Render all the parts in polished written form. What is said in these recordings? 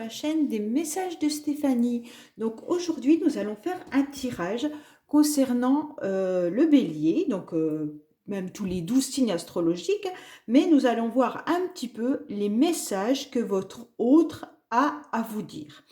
la chaîne des messages de Stéphanie. Donc aujourd'hui, nous allons faire un tirage concernant le bélier, donc même tous les 12 signes astrologiques, mais nous allons voir un petit peu les messages que votre autre a à vous dire.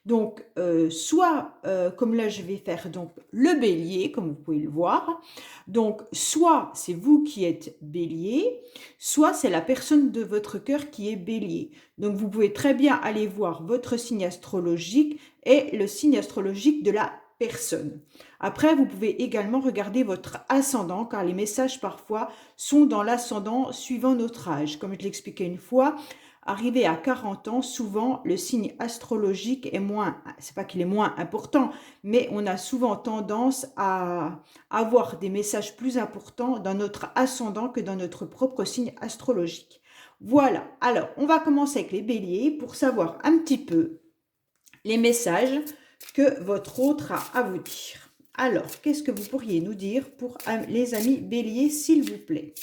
Donc, comme là, je vais faire donc le bélier, comme vous pouvez le voir. Donc, soit c'est vous qui êtes bélier, soit c'est la personne de votre cœur qui est bélier. Donc, vous pouvez très bien aller voir votre signe astrologique et le signe astrologique de la personne. Après, vous pouvez également regarder votre ascendant, car les messages parfois sont dans l'ascendant suivant notre âge. Comme je l'expliquais une fois, arrivé à 40 ans, souvent le signe astrologique est c'est pas qu'il est moins important, mais on a souvent tendance à avoir des messages plus importants dans notre ascendant que dans notre propre signe astrologique. Voilà, alors on va commencer avec les béliers pour savoir un petit peu les messages que votre autre a à vous dire. Alors, qu'est-ce que vous pourriez nous dire pour les amis béliers, s'il vous plaît?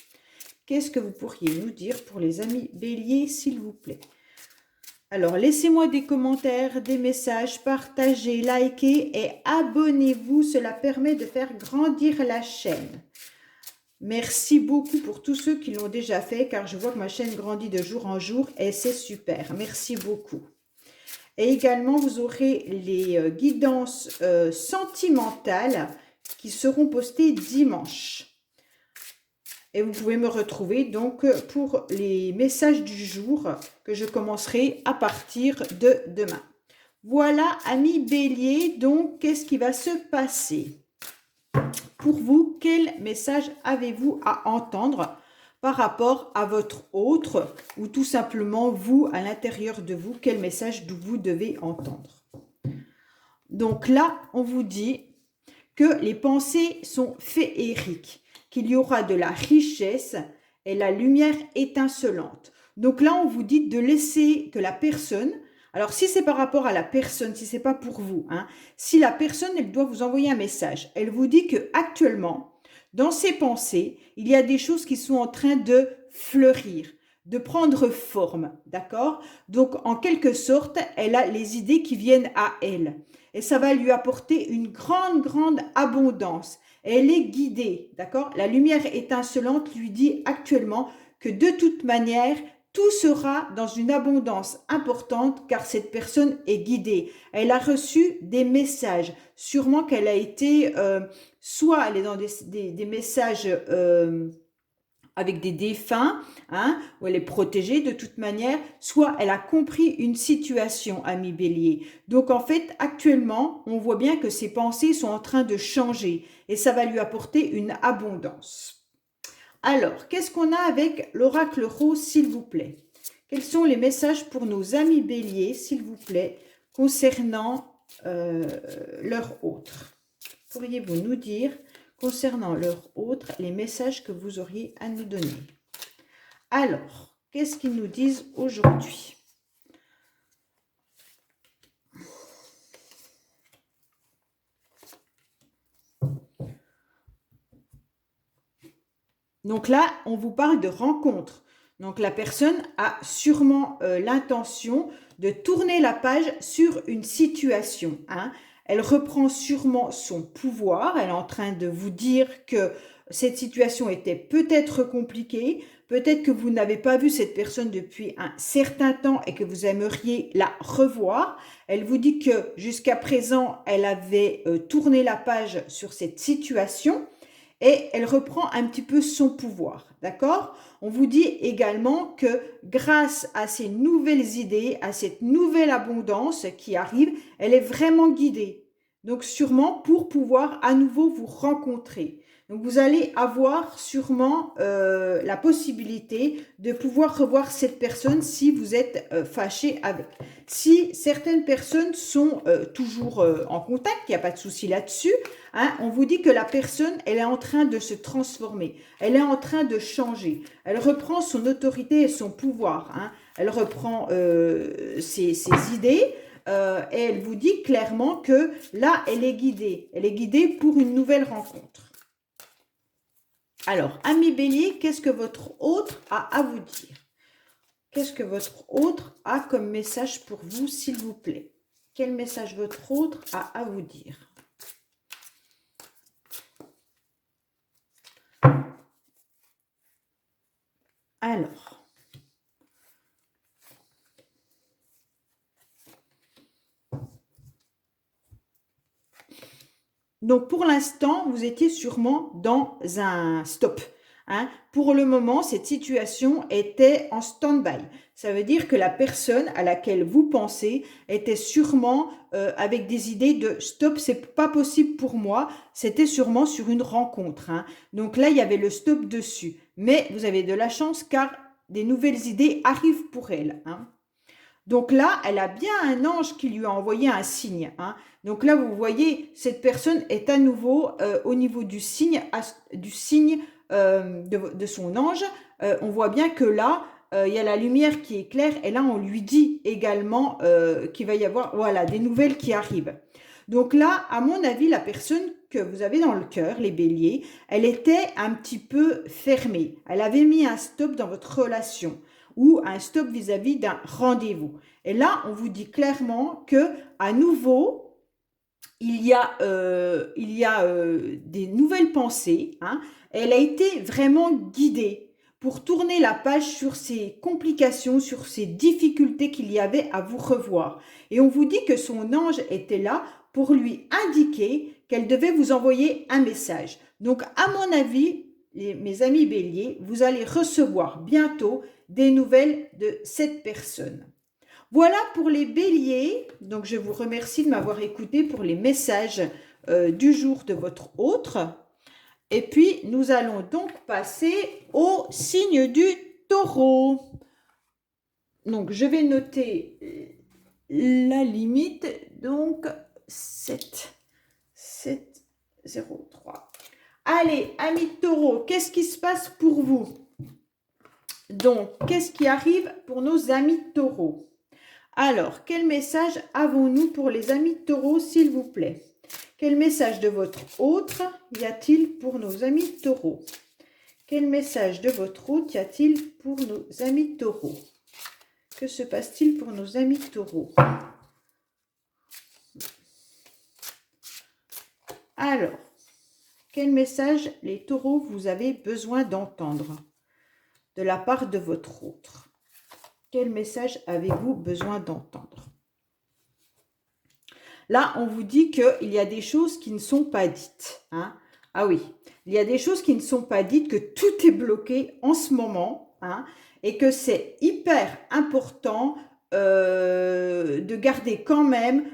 Qu'est-ce que vous pourriez nous dire pour les amis béliers, s'il vous plaît? Alors, laissez-moi des commentaires, des messages, partagez, likez et abonnez-vous. Cela permet de faire grandir la chaîne. Merci beaucoup pour tous ceux qui l'ont déjà fait, car je vois que ma chaîne grandit de jour en jour et c'est super. Merci beaucoup. Et également, vous aurez les guidances sentimentales qui seront postées dimanche. Et vous pouvez me retrouver donc pour les messages du jour que je commencerai à partir de demain. Voilà, amis bélier, donc qu'est-ce qui va se passer? Pour vous, quel message avez-vous à entendre par rapport à votre autre ou tout simplement vous, à l'intérieur de vous, quel message vous devez entendre? Donc là, on vous dit que les pensées sont féeriques, qu'il y aura de la richesse et la lumière étincelante. Donc là, on vous dit de laisser que la personne, alors si c'est par rapport à la personne, si c'est pas pour vous, si la personne, elle doit vous envoyer un message, elle vous dit que actuellement, dans ses pensées, il y a des choses qui sont en train de fleurir, de prendre forme, d'accord? Donc, en quelque sorte, elle a les idées qui viennent à elle. Et ça va lui apporter une grande, grande abondance. Et elle est guidée, d'accord? La lumière étincelante lui dit actuellement que de toute manière, tout sera dans une abondance importante car cette personne est guidée. Elle a reçu des messages. Sûrement qu'elle a été, soit elle est dans des messages avec des défunts, où elle est protégée de toute manière, soit elle a compris une situation, ami bélier. Donc en fait, actuellement, on voit bien que ses pensées sont en train de changer et ça va lui apporter une abondance. Alors, qu'est-ce qu'on a avec l'oracle rose, s'il vous plaît? Quels sont les messages pour nos amis béliers, s'il vous plaît, concernant leur autre? Pourriez-vous nous dire concernant leur autre, les messages que vous auriez à nous donner? Alors, qu'est-ce qu'ils nous disent aujourd'hui? Donc là, on vous parle de rencontre. Donc la personne a sûrement l'intention de tourner la page sur une situation. Elle reprend sûrement son pouvoir. Elle est en train de vous dire que cette situation était peut-être compliquée. Peut-être que vous n'avez pas vu cette personne depuis un certain temps et que vous aimeriez la revoir. Elle vous dit que jusqu'à présent, elle avait tourné la page sur cette situation et elle reprend un petit peu son pouvoir. D'accord? On vous dit également que grâce à ces nouvelles idées, à cette nouvelle abondance qui arrive, elle est vraiment guidée. Donc sûrement pour pouvoir à nouveau vous rencontrer. Donc vous allez avoir sûrement la possibilité de pouvoir revoir cette personne si vous êtes fâché avec. Si certaines personnes sont toujours en contact, il n'y a pas de souci là-dessus, on vous dit que la personne, elle est en train de se transformer, elle est en train de changer, elle reprend son autorité et son pouvoir, elle reprend ses idées, et elle vous dit clairement que là, elle est guidée pour une nouvelle rencontre. Alors, ami bélier, qu'est-ce que votre autre a à vous dire? Qu'est-ce que votre autre a comme message pour vous, s'il vous plaît? Quel message votre autre a à vous dire? Alors, donc pour l'instant, vous étiez sûrement dans un stop. Hein. Pour le moment, cette situation était en stand-by. Ça veut dire que la personne à laquelle vous pensez était sûrement avec des idées de stop, c'est pas possible pour moi. C'était sûrement sur une rencontre. Hein. Donc là, il y avait le stop dessus. Mais vous avez de la chance car des nouvelles idées arrivent pour elle. Hein. Donc là, elle a bien un ange qui lui a envoyé un signe. Hein. Donc là, vous voyez, cette personne est à nouveau au niveau du signe de son ange. On voit bien que là, il y a la lumière qui éclaire et là, on lui dit également qu'il va y avoir voilà, des nouvelles qui arrivent. Donc là, à mon avis, la personne que vous avez dans le cœur, les béliers, elle était un petit peu fermée. Elle avait mis un stop dans votre relation ou un stop vis-à-vis d'un rendez-vous. Et là, on vous dit clairement que à nouveau, il y a des nouvelles pensées. Hein. Elle a été vraiment guidée pour tourner la page sur ces complications, sur ces difficultés qu'il y avait à vous revoir. Et on vous dit que son ange était là pour lui indiquer qu'elle devait vous envoyer un message. Donc, à mon avis, mes amis béliers, vous allez recevoir bientôt des nouvelles de cette personne. Voilà pour les béliers. Donc, je vous remercie de m'avoir écouté pour les messages du jour de votre autre. Et puis, nous allons donc passer au signe du taureau. Donc, je vais noter la limite. Donc, 7,03. Allez, amis taureaux, qu'est-ce qui se passe pour vous? Donc, qu'est-ce qui arrive pour nos amis taureaux? Alors, quel message avons-nous pour les amis taureaux, s'il vous plaît? Quel message de votre autre y a-t-il pour nos amis taureaux? Quel message de votre autre y a-t-il pour nos amis taureaux? Que se passe-t-il pour nos amis taureaux? Alors, quel message les taureaux vous avez besoin d'entendre de la part de votre autre? Quel message avez-vous besoin d'entendre? Là, on vous dit qu'il y a des choses qui ne sont pas dites. Hein. Ah oui, il y a des choses qui ne sont pas dites, que tout est bloqué en ce moment. Hein, et que c'est hyper important de garder quand même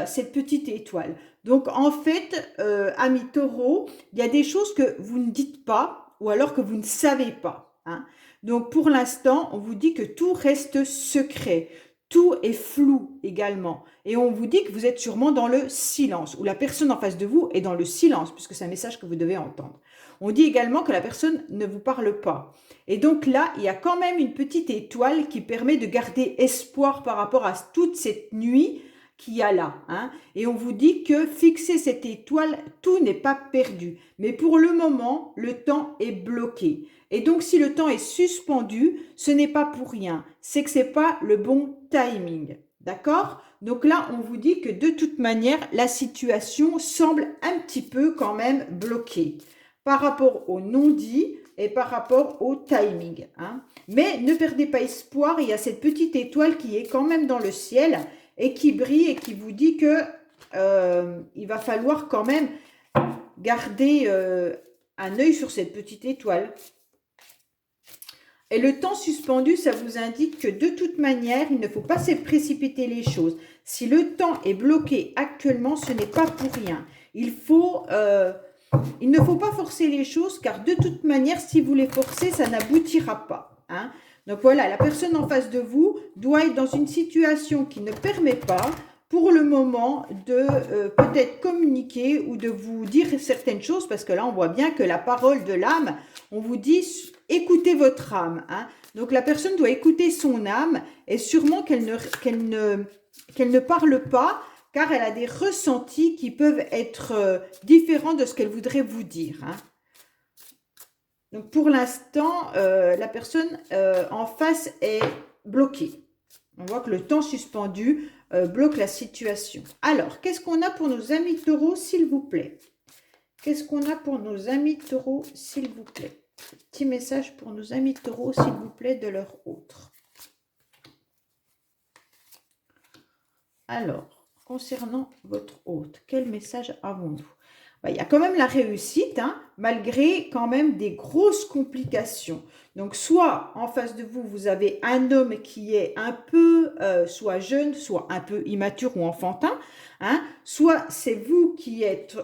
cette petite étoile. Donc, en fait, amis taureaux, il y a des choses que vous ne dites pas ou alors que vous ne savez pas. Hein. Donc, pour l'instant, on vous dit que tout reste secret. Tout est flou également. Et on vous dit que vous êtes sûrement dans le silence, ou la personne en face de vous est dans le silence, puisque c'est un message que vous devez entendre. On dit également que la personne ne vous parle pas. Et donc là, il y a quand même une petite étoile qui permet de garder espoir par rapport à toute cette nuit qu'il y a là. Hein. Et on vous dit que fixer cette étoile, tout n'est pas perdu. Mais pour le moment, le temps est bloqué. Et donc, si le temps est suspendu, ce n'est pas pour rien. C'est que ce n'est pas le bon timing. D'accord? Donc là, on vous dit que de toute manière, la situation semble un petit peu quand même bloquée par rapport au non-dit et par rapport au timing. Hein. Mais ne perdez pas espoir, il y a cette petite étoile qui est quand même dans le ciel et qui brille et qui vous dit que il va falloir quand même garder un œil sur cette petite étoile. Et le temps suspendu, ça vous indique que de toute manière, il ne faut pas se précipiter les choses. Si le temps est bloqué actuellement, ce n'est pas pour rien. Il ne faut pas forcer les choses, car de toute manière, si vous les forcez, ça n'aboutira pas. Hein. Donc voilà, la personne en face de vous doit être dans une situation qui ne permet pas, pour le moment, de peut-être communiquer ou de vous dire certaines choses, parce que là, on voit bien que la parole de l'âme, on vous dit, écoutez votre âme. Hein. Donc la personne doit écouter son âme, et sûrement qu'elle ne parle pas, car elle a des ressentis qui peuvent être différents de ce qu'elle voudrait vous dire. Hein. Donc, pour l'instant, la personne en face est bloquée. On voit que le temps suspendu bloque la situation. Alors, qu'est-ce qu'on a pour nos amis taureaux, s'il vous plaît? Qu'est-ce qu'on a pour nos amis taureaux, s'il vous plaît? Petit message pour nos amis taureaux, s'il vous plaît, de leur autre. Alors, concernant votre hôte, quel message avons-nous? Il y a quand même la réussite, hein, malgré quand même des grosses complications. Donc, soit en face de vous, vous avez un homme qui est un peu, soit jeune, soit un peu immature ou enfantin, hein, soit c'est vous qui êtes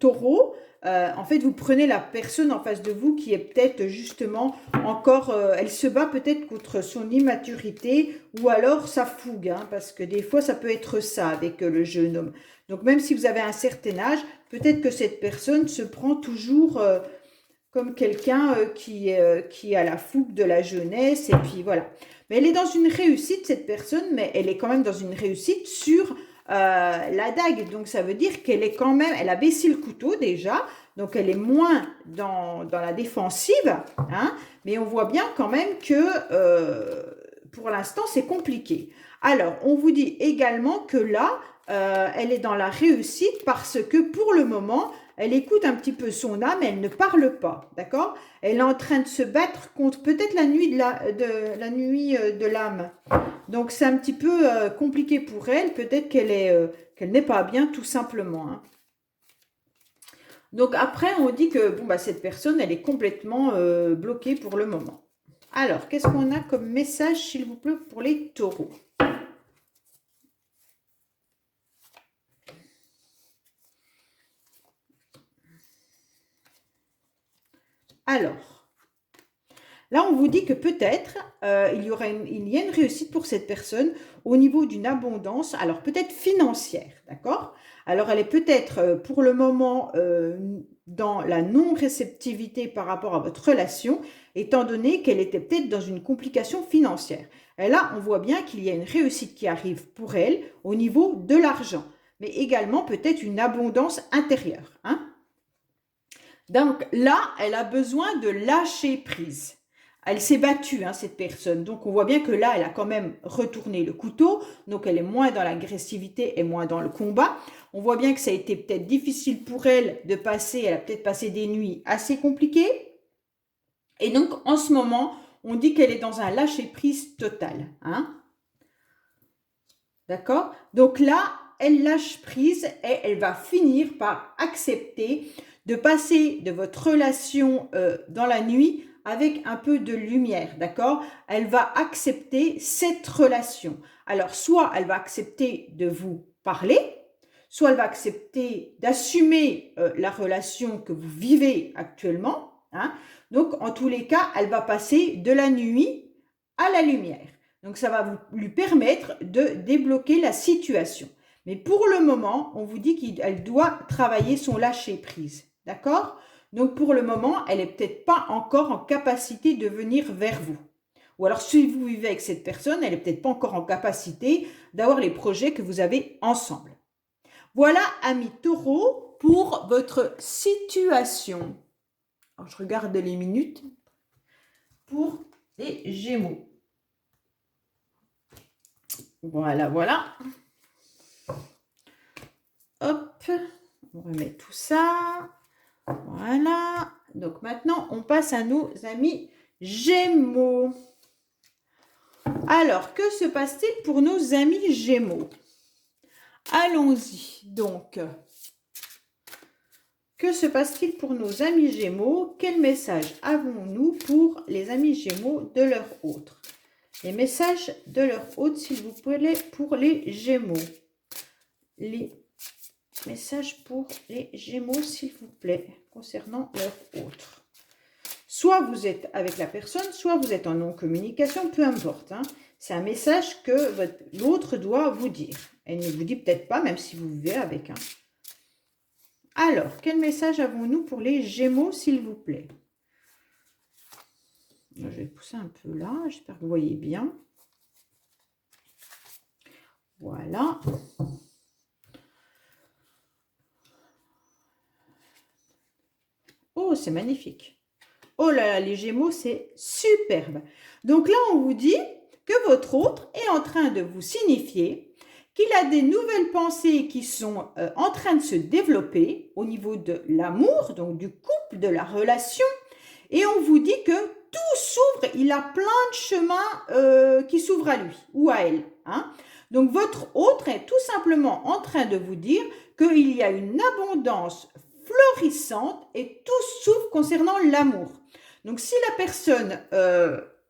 taureau. En fait, vous prenez la personne en face de vous qui est peut-être justement encore, elle se bat peut-être contre son immaturité ou alors sa fougue, hein, parce que des fois, ça peut être ça avec le jeune homme. Donc, même si vous avez un certain âge, peut-être que cette personne se prend toujours comme quelqu'un qui a la fougue de la jeunesse, et puis voilà. Mais elle est dans une réussite, cette personne, mais elle est quand même dans une réussite sur la dague. Donc, ça veut dire qu'elle est quand même, elle a baissé le couteau déjà, donc elle est moins dans la défensive, hein, mais on voit bien quand même que pour l'instant, c'est compliqué. Alors, on vous dit également que là, elle est dans la réussite parce que pour le moment, elle écoute un petit peu son âme, elle ne parle pas, d'accord? Elle est en train de se battre contre peut-être la nuit de l'âme. Donc, c'est un petit peu compliqué pour elle. Peut-être qu'elle n'est pas bien, tout simplement, hein. Donc, après, on dit que bon, bah, cette personne, elle est complètement bloquée pour le moment. Alors, qu'est-ce qu'on a comme message, s'il vous plaît, pour les taureaux? Alors, là, on vous dit que peut-être il y a une réussite pour cette personne au niveau d'une abondance, alors peut-être financière, d'accord? Alors, elle est peut-être pour le moment dans la non-réceptivité par rapport à votre relation, étant donné qu'elle était peut-être dans une complication financière. Et là, on voit bien qu'il y a une réussite qui arrive pour elle au niveau de l'argent, mais également peut-être une abondance intérieure, hein? Donc là, elle a besoin de lâcher prise. Elle s'est battue, hein, cette personne. Donc, on voit bien que là, elle a quand même retourné le couteau. Donc, elle est moins dans l'agressivité et moins dans le combat. On voit bien que ça a été peut-être difficile pour elle de passer. Elle a peut-être passé des nuits assez compliquées. Et donc, en ce moment, on dit qu'elle est dans un lâcher-prise total, hein. D'accord? Donc là, elle lâche prise et elle va finir par accepter de passer de votre relation dans la nuit avec un peu de lumière, d'accord? Elle va accepter cette relation. Alors, soit elle va accepter de vous parler, soit elle va accepter d'assumer la relation que vous vivez actuellement, hein? Donc, en tous les cas, elle va passer de la nuit à la lumière. Donc, ça va lui permettre de débloquer la situation. Mais pour le moment, on vous dit qu'elle doit travailler son lâcher-prise. D'accord? Donc, pour le moment, elle n'est peut-être pas encore en capacité de venir vers vous. Ou alors, si vous vivez avec cette personne, elle n'est peut-être pas encore en capacité d'avoir les projets que vous avez ensemble. Voilà, amis taureaux, pour votre situation. Alors, je regarde les minutes pour les Gémeaux. Voilà, voilà. Hop, on remet tout ça. Voilà. Donc maintenant, on passe à nos amis Gémeaux. Alors, que se passe-t-il pour nos amis Gémeaux? Allons-y. Donc, que se passe-t-il pour nos amis Gémeaux? Quel message avons-nous pour les amis Gémeaux de leur autre? Les messages de leur hôte, s'il vous plaît, pour les Gémeaux. Les messages pour les Gémeaux, s'il vous plaît, concernant leur autre. Soit vous êtes avec la personne, soit vous êtes en non-communication, peu importe, hein. C'est un message que l'autre doit vous dire. Elle ne vous dit peut-être pas, même si vous vivez avec. Hein. Alors, quel message avons-nous pour les Gémeaux, s'il vous plaît? Je vais pousser un peu là, j'espère que vous voyez bien. Voilà. Oh, c'est magnifique. Oh là là, les Gémeaux, c'est superbe. Donc là, on vous dit que votre autre est en train de vous signifier qu'il a des nouvelles pensées qui sont en train de se développer au niveau de l'amour, donc du couple, de la relation. Et on vous dit que tout s'ouvre, il a plein de chemins qui s'ouvrent à lui ou à elle. Hein. Donc votre autre est tout simplement en train de vous dire qu'il y a une abondance florissante et tout s'ouvre concernant l'amour. Donc si la personne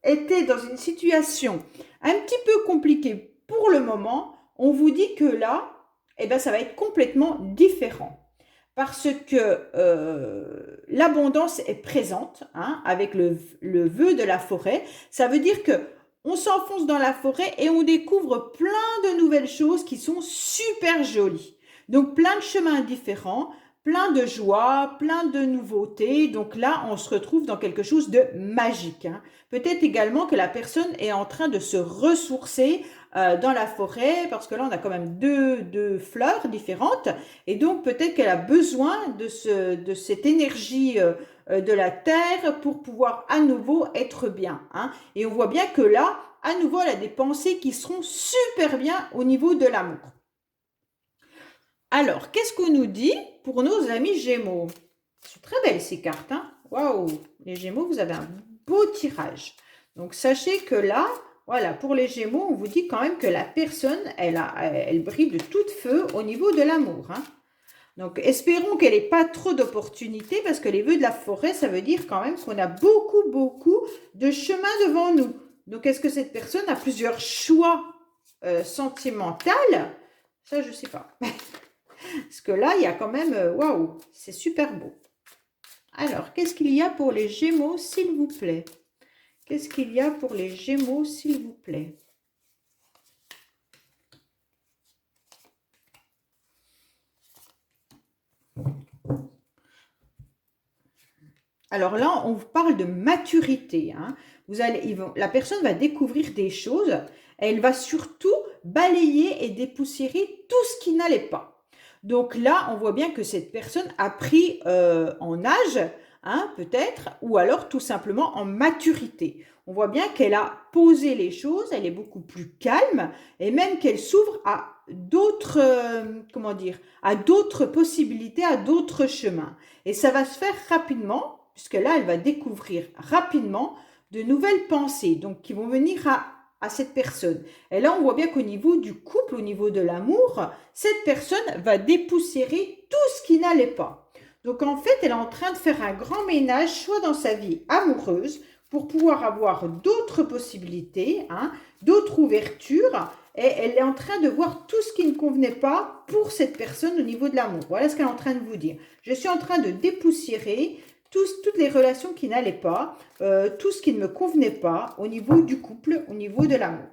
était dans une situation un petit peu compliquée pour le moment, on vous dit que là, eh ben, ça va être complètement différent. Parce que l'abondance est présente, hein, avec le vœu de la forêt. Ça veut dire que on s'enfonce dans la forêt et on découvre plein de nouvelles choses qui sont super jolies. Donc plein de chemins différents, plein de joie, plein de nouveautés. Donc là, on se retrouve dans quelque chose de magique. Hein. Peut-être également que la personne est en train de se ressourcer dans la forêt, parce que là, on a quand même deux fleurs différentes. Et donc, peut-être qu'elle a besoin de cette énergie de la terre pour pouvoir à nouveau être bien. Hein. Et on voit bien que là, à nouveau, elle a des pensées qui seront super bien au niveau de l'amour. Alors, qu'est-ce qu'on nous dit pour nos amis Gémeaux? C'est très belles ces cartes. Hein. Waouh! Les Gémeaux, vous avez un beau tirage. Donc, sachez que là, voilà, pour les Gémeaux, on vous dit quand même que la personne, elle brille de tout feu au niveau de l'amour. Hein. Donc, espérons qu'elle n'ait pas trop d'opportunités parce que les vœux de la forêt, ça veut dire quand même qu'on a beaucoup de chemin devant nous. Donc, est-ce que cette personne a plusieurs choix sentimentaux? Ça, je ne sais pas. Parce que là, il y a quand même... Waouh, c'est super beau. Alors, qu'est-ce qu'il y a pour les Gémeaux, s'il vous plaît? Qu'est-ce qu'il y a pour les Gémeaux, s'il vous plaît? Alors là, on vous parle de maturité. Hein. La personne va découvrir des choses. Elle va surtout balayer et dépoussiérer tout ce qui n'allait pas. Donc là, on voit bien que cette personne a pris en âge, hein, peut-être, ou alors tout simplement en maturité. On voit bien qu'elle a posé les choses, elle est beaucoup plus calme, et même qu'elle s'ouvre à d'autres, comment dire, à d'autres possibilités, à d'autres chemins. Et ça va se faire rapidement, puisque là, elle va découvrir rapidement de nouvelles pensées, donc qui vont venir à cette personne. Et là, on voit bien qu'au niveau du couple, au niveau de l'amour, cette personne va dépoussiérer tout ce qui n'allait pas. Donc, en fait, elle est en train de faire un grand ménage, soit dans sa vie amoureuse, pour pouvoir avoir d'autres possibilités, hein, d'autres ouvertures, et elle est en train de voir tout ce qui ne convenait pas pour cette personne au niveau de l'amour. Voilà ce qu'elle est en train de vous dire. Je suis en train de dépoussiérer toutes les relations qui n'allaient pas, tout ce qui ne me convenait pas au niveau du couple, au niveau de l'amour.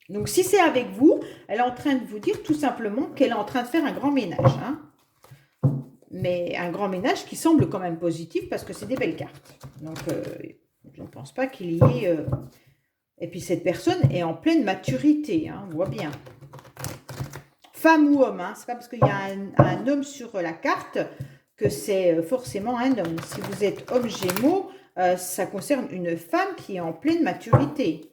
Donc, si c'est avec vous, elle est en train de vous dire tout simplement qu'elle est en train de faire un grand ménage. Hein. Mais un grand ménage qui semble quand même positif parce que c'est des belles cartes. Donc, je ne pense pas qu'il y ait... Et puis, cette personne est en pleine maturité, hein, on voit bien. Femme ou homme, hein, c'est pas parce qu'il y a un homme sur la carte que c'est forcément un homme. Si vous êtes homme Gémeaux, ça concerne une femme qui est en pleine maturité.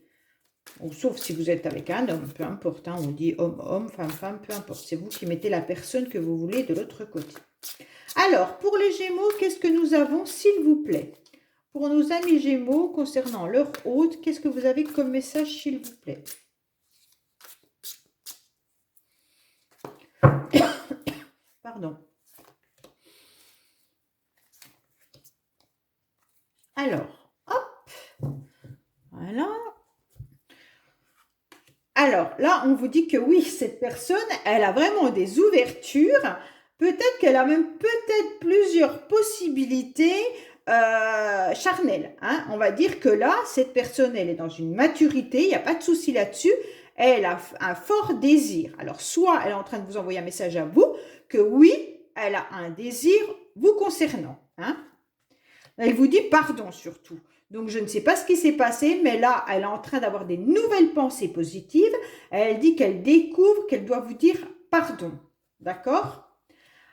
Ou sauf si vous êtes avec un homme, peu importe. Hein, on dit homme, femme, peu importe. C'est vous qui mettez la personne que vous voulez de l'autre côté. Alors, pour les Gémeaux, qu'est-ce que nous avons, s'il vous plaît? Pour nos amis Gémeaux, concernant leur hôte, qu'est-ce que vous avez comme message, s'il vous plaît? Pardon. Alors, hop, voilà. Alors, là, on vous dit que oui, cette personne, elle a vraiment des ouvertures. Peut-être qu'elle a même peut-être plusieurs possibilités charnelles. Hein. On va dire que là, cette personne, elle est dans une maturité, il n'y a pas de souci là-dessus. Elle a un fort désir. Alors, soit elle est en train de vous envoyer un message à vous, que oui, elle a un désir vous concernant. Hein. Elle vous dit pardon surtout. Donc, je ne sais pas ce qui s'est passé, mais là, elle est en train d'avoir des nouvelles pensées positives. Elle dit qu'elle découvre qu'elle doit vous dire pardon. D'accord?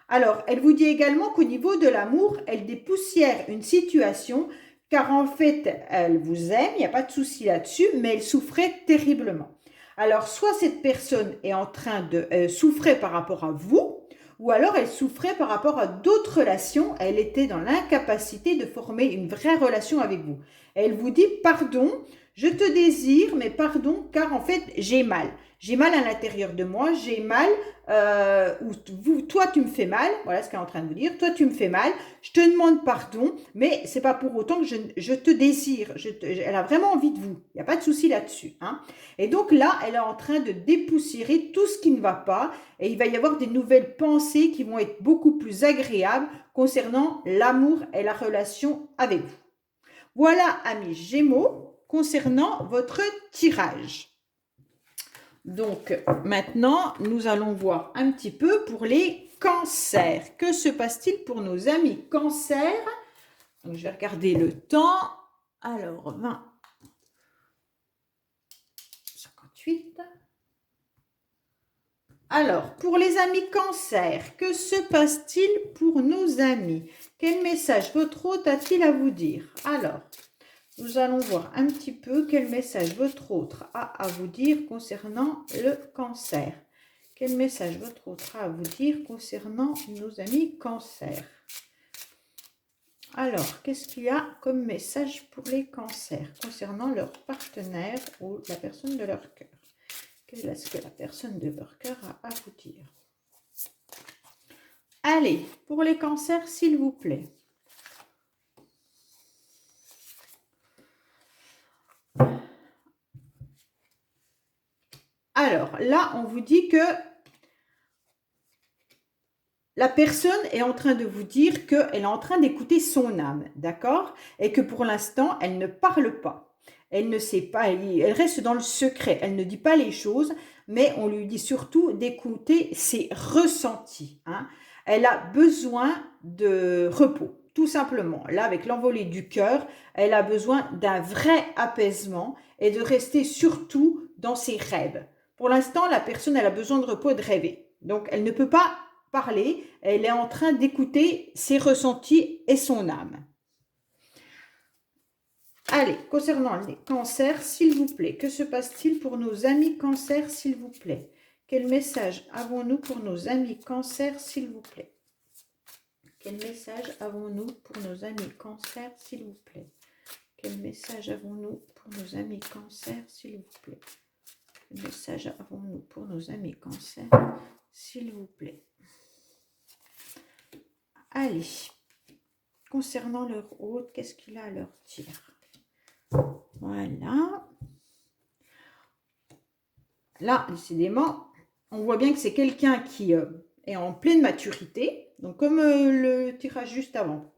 Alors, elle vous dit également qu'au niveau de l'amour, elle dépoussière une situation, car en fait, elle vous aime, il n'y a pas de souci là-dessus, mais elle souffrait terriblement. Alors, soit cette personne est en train de souffrait par rapport à vous, ou alors elle souffrait par rapport à d'autres relations, elle était dans l'incapacité de former une vraie relation avec vous. Elle vous dit, pardon, je te désire, mais pardon, car en fait, j'ai mal. J'ai mal à l'intérieur de moi, j'ai mal toi tu me fais mal, voilà ce qu'elle est en train de vous dire, toi tu me fais mal, je te demande pardon, mais c'est pas pour autant que je te désire, elle a vraiment envie de vous, il n'y a pas de souci là-dessus. Hein. Et donc là, elle est en train de dépoussiérer tout ce qui ne va pas, et il va y avoir des nouvelles pensées qui vont être beaucoup plus agréables concernant l'amour et la relation avec vous. Voilà, amis Gémeaux, concernant votre tirage. Donc, maintenant, nous allons voir un petit peu pour les cancers. Que se passe-t-il pour nos amis cancers? Donc, je vais regarder le temps. Alors, 20, 58. Alors, pour les amis cancers, que se passe-t-il pour nos amis? Quel message votre hôte a-t-il à vous dire? Alors, nous allons voir un petit peu quel message votre autre a à vous dire concernant le cancer. Quel message votre autre a à vous dire concernant nos amis cancer? Alors, qu'est-ce qu'il y a comme message pour les cancers concernant leur partenaire ou la personne de leur cœur? Qu'est-ce que la personne de leur cœur a à vous dire? Allez, pour les cancers, s'il vous plaît. Alors, là, on vous dit que la personne est en train de vous dire qu'elle est en train d'écouter son âme, d'accord? Et que pour l'instant, elle ne parle pas. Elle ne sait pas, elle reste dans le secret. Elle ne dit pas les choses, mais on lui dit surtout d'écouter ses ressentis. Hein. Elle a besoin de repos, tout simplement. Là, avec l'envolée du cœur, elle a besoin d'un vrai apaisement et de rester surtout dans ses rêves. Pour l'instant, la personne, elle a besoin de repos et de rêver. Donc, elle ne peut pas parler, elle est en train d'écouter ses ressentis et son âme. Allez, concernant les cancers, s'il vous plaît, que se passe-t-il pour nos amis cancers, s'il vous plaît? Quel message avons-nous pour nos amis cancers, s'il vous plaît? Quel message avons-nous pour nos amis cancers, s'il vous plaît? Quel message avons-nous pour nos amis cancers, s'il vous plaît? Quel message avons-nous pour nos amis cancers, s'il vous plaît? Allez, concernant leur hôte, qu'est-ce qu'il a à leur dire? Voilà. Là, décidément, on voit bien que c'est quelqu'un qui est en pleine maturité, donc comme le tirage juste avant.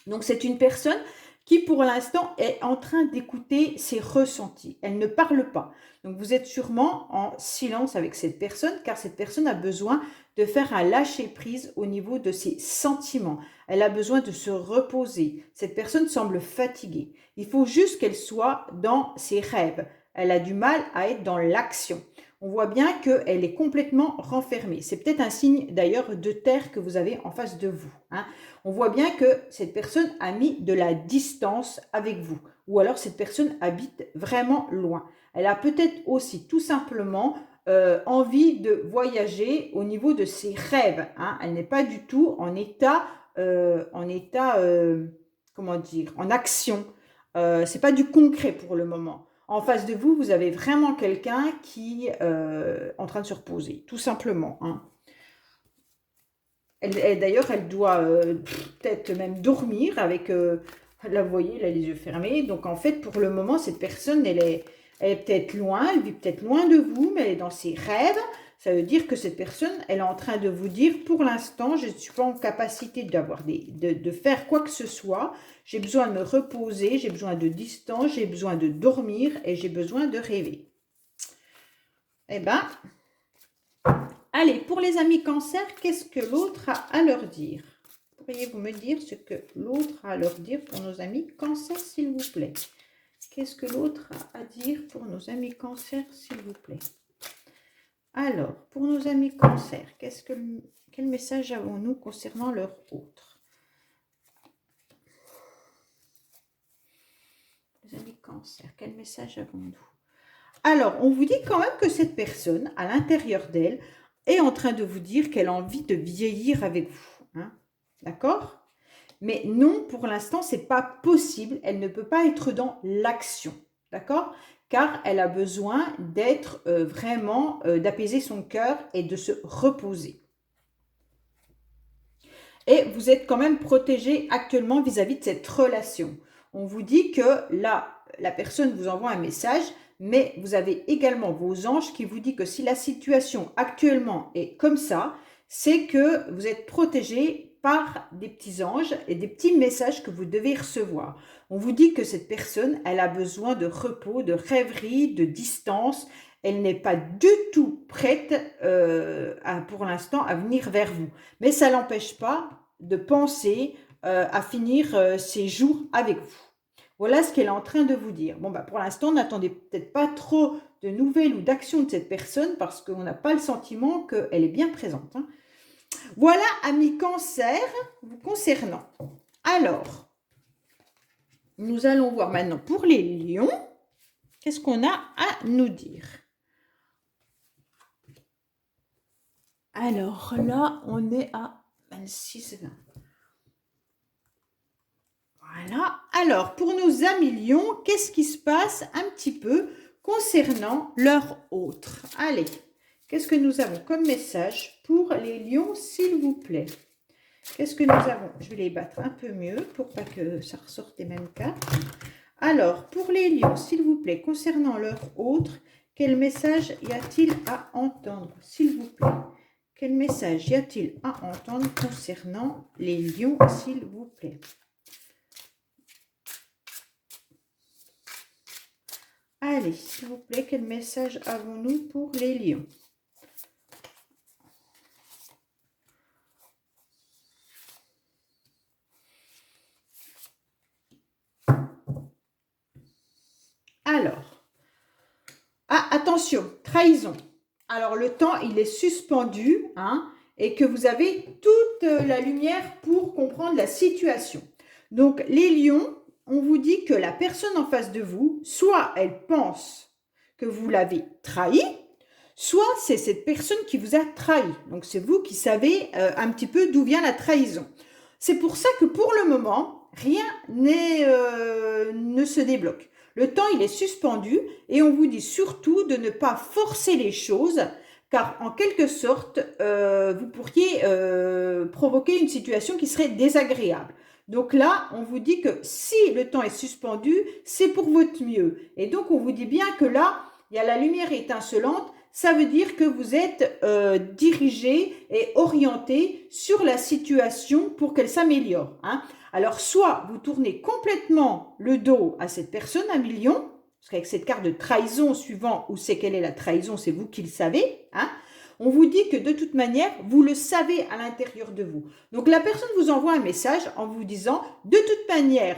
Donc, c'est une personne qui, pour l'instant, est en train d'écouter ses ressentis. Elle ne parle pas. Donc, vous êtes sûrement en silence avec cette personne, car cette personne a besoin de faire un lâcher-prise au niveau de ses sentiments. Elle a besoin de se reposer. Cette personne semble fatiguée. Il faut juste qu'elle soit dans ses rêves. Elle a du mal à être dans l'action. On voit bien qu'elle est complètement renfermée. C'est peut-être un signe d'ailleurs de terre que vous avez en face de vous. Hein. On voit bien que cette personne a mis de la distance avec vous. Ou alors cette personne habite vraiment loin. Elle a peut-être aussi tout simplement envie de voyager au niveau de ses rêves. Hein. Elle n'est pas du tout en état, comment dire, en action. C'est pas du concret pour le moment. En face de vous, vous avez vraiment quelqu'un qui est en train de se reposer, tout simplement. Hein. D'ailleurs, elle doit peut-être même dormir avec, là, vous voyez, elle a les yeux fermés. Donc, en fait, pour le moment, cette personne, elle est peut-être loin, elle vit peut-être loin de vous, mais elle est dans ses rêves. Ça veut dire que cette personne, elle est en train de vous dire, pour l'instant, je ne suis pas en capacité de faire quoi que ce soit. J'ai besoin de me reposer, j'ai besoin de distance, j'ai besoin de dormir et j'ai besoin de rêver. Eh bien, allez, pour les amis cancer, qu'est-ce que l'autre a à leur dire? Pourriez-vous me dire ce que l'autre a à leur dire pour nos amis cancer, s'il vous plaît? Qu'est-ce que l'autre a à dire pour nos amis cancer, s'il vous plaît? Alors, pour nos amis cancer, quel message avons-nous concernant leur autre? Les amis cancer, quel message avons-nous? Alors, on vous dit quand même que cette personne, à l'intérieur d'elle, est en train de vous dire qu'elle a envie de vieillir avec vous. Hein, d'accord? Mais non, pour l'instant, ce n'est pas possible. Elle ne peut pas être dans l'action. D'accord? Car elle a besoin d'être vraiment, d'apaiser son cœur et de se reposer. Et vous êtes quand même protégé actuellement vis-à-vis de cette relation. On vous dit que là, la personne vous envoie un message, mais vous avez également vos anges qui vous disent que si la situation actuellement est comme ça, c'est que vous êtes protégé par des petits anges et des petits messages que vous devez recevoir. On vous dit que cette personne, elle a besoin de repos, de rêverie, de distance. Elle n'est pas du tout prête pour l'instant à venir vers vous. Mais ça ne l'empêche pas de penser à finir ses jours avec vous. Voilà ce qu'elle est en train de vous dire. Bon, bah, pour l'instant, n'attendez peut-être pas trop de nouvelles ou d'actions de cette personne parce qu'on n'a pas le sentiment qu'elle est bien présente. Hein. Voilà, amis cancer, vous concernant. Alors, nous allons voir maintenant pour les lions. Qu'est-ce qu'on a à nous dire? Alors là, on est à 26,20. Voilà. Alors, pour nos amis lions, qu'est-ce qui se passe un petit peu concernant leur autre? Allez, qu'est-ce que nous avons comme message pour les lions, s'il vous plaît? Qu'est-ce que nous avons? Je vais les battre un peu mieux pour pas que ça ressorte les mêmes cartes. Alors, pour les lions, s'il vous plaît, concernant leur autre, quel message y a-t-il à entendre, s'il vous plaît? Quel message y a-t-il à entendre concernant les lions, s'il vous plaît? Allez, s'il vous plaît, quel message avons-nous pour les lions? Alors, attention, trahison. Alors, le temps, il est suspendu, hein, et que vous avez toute la lumière pour comprendre la situation. Donc, les lions, on vous dit que la personne en face de vous, soit elle pense que vous l'avez trahi, soit c'est cette personne qui vous a trahi. Donc, c'est vous qui savez un petit peu d'où vient la trahison. C'est pour ça que pour le moment, rien ne se débloque. Le temps, il est suspendu et on vous dit surtout de ne pas forcer les choses car en quelque sorte, vous pourriez provoquer une situation qui serait désagréable. Donc là, on vous dit que si le temps est suspendu, c'est pour votre mieux. Et donc, on vous dit bien que là, il y a la lumière étincelante, ça veut dire que vous êtes dirigé et orienté sur la situation pour qu'elle s'améliore. Hein. Alors, soit vous tournez complètement le dos à cette personne, un million, parce qu'avec cette carte de trahison, suivant où c'est quelle est la trahison, c'est vous qui le savez. Hein. On vous dit que de toute manière, vous le savez à l'intérieur de vous. Donc, la personne vous envoie un message en vous disant, de toute manière,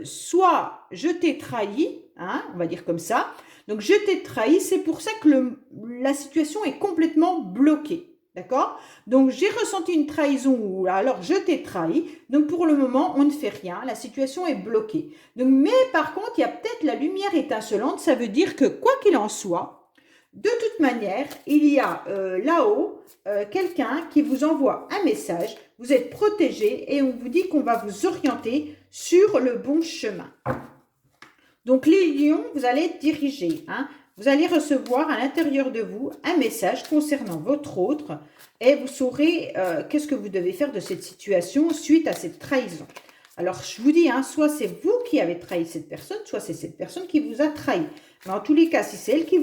soit je t'ai trahi, hein, on va dire comme ça. Donc, je t'ai trahi, c'est pour ça que la situation est complètement bloquée. D'accord? Donc, j'ai ressenti une trahison ou alors je t'ai trahi. Donc, pour le moment, on ne fait rien. La situation est bloquée. Donc, mais par contre, il y a peut-être la lumière étincelante. Ça veut dire que quoi qu'il en soit, de toute manière, il y a là-haut quelqu'un qui vous envoie un message. Vous êtes protégé et on vous dit qu'on va vous orienter sur le bon chemin. Donc, les lions, vous allez être dirigés. Hein. Vous allez recevoir à l'intérieur de vous un message concernant votre autre et vous saurez qu'est-ce que vous devez faire de cette situation suite à cette trahison. Alors, je vous dis, hein, soit c'est vous qui avez trahi cette personne, soit c'est cette personne qui vous a trahi. Mais en tous les cas, si c'est elle qui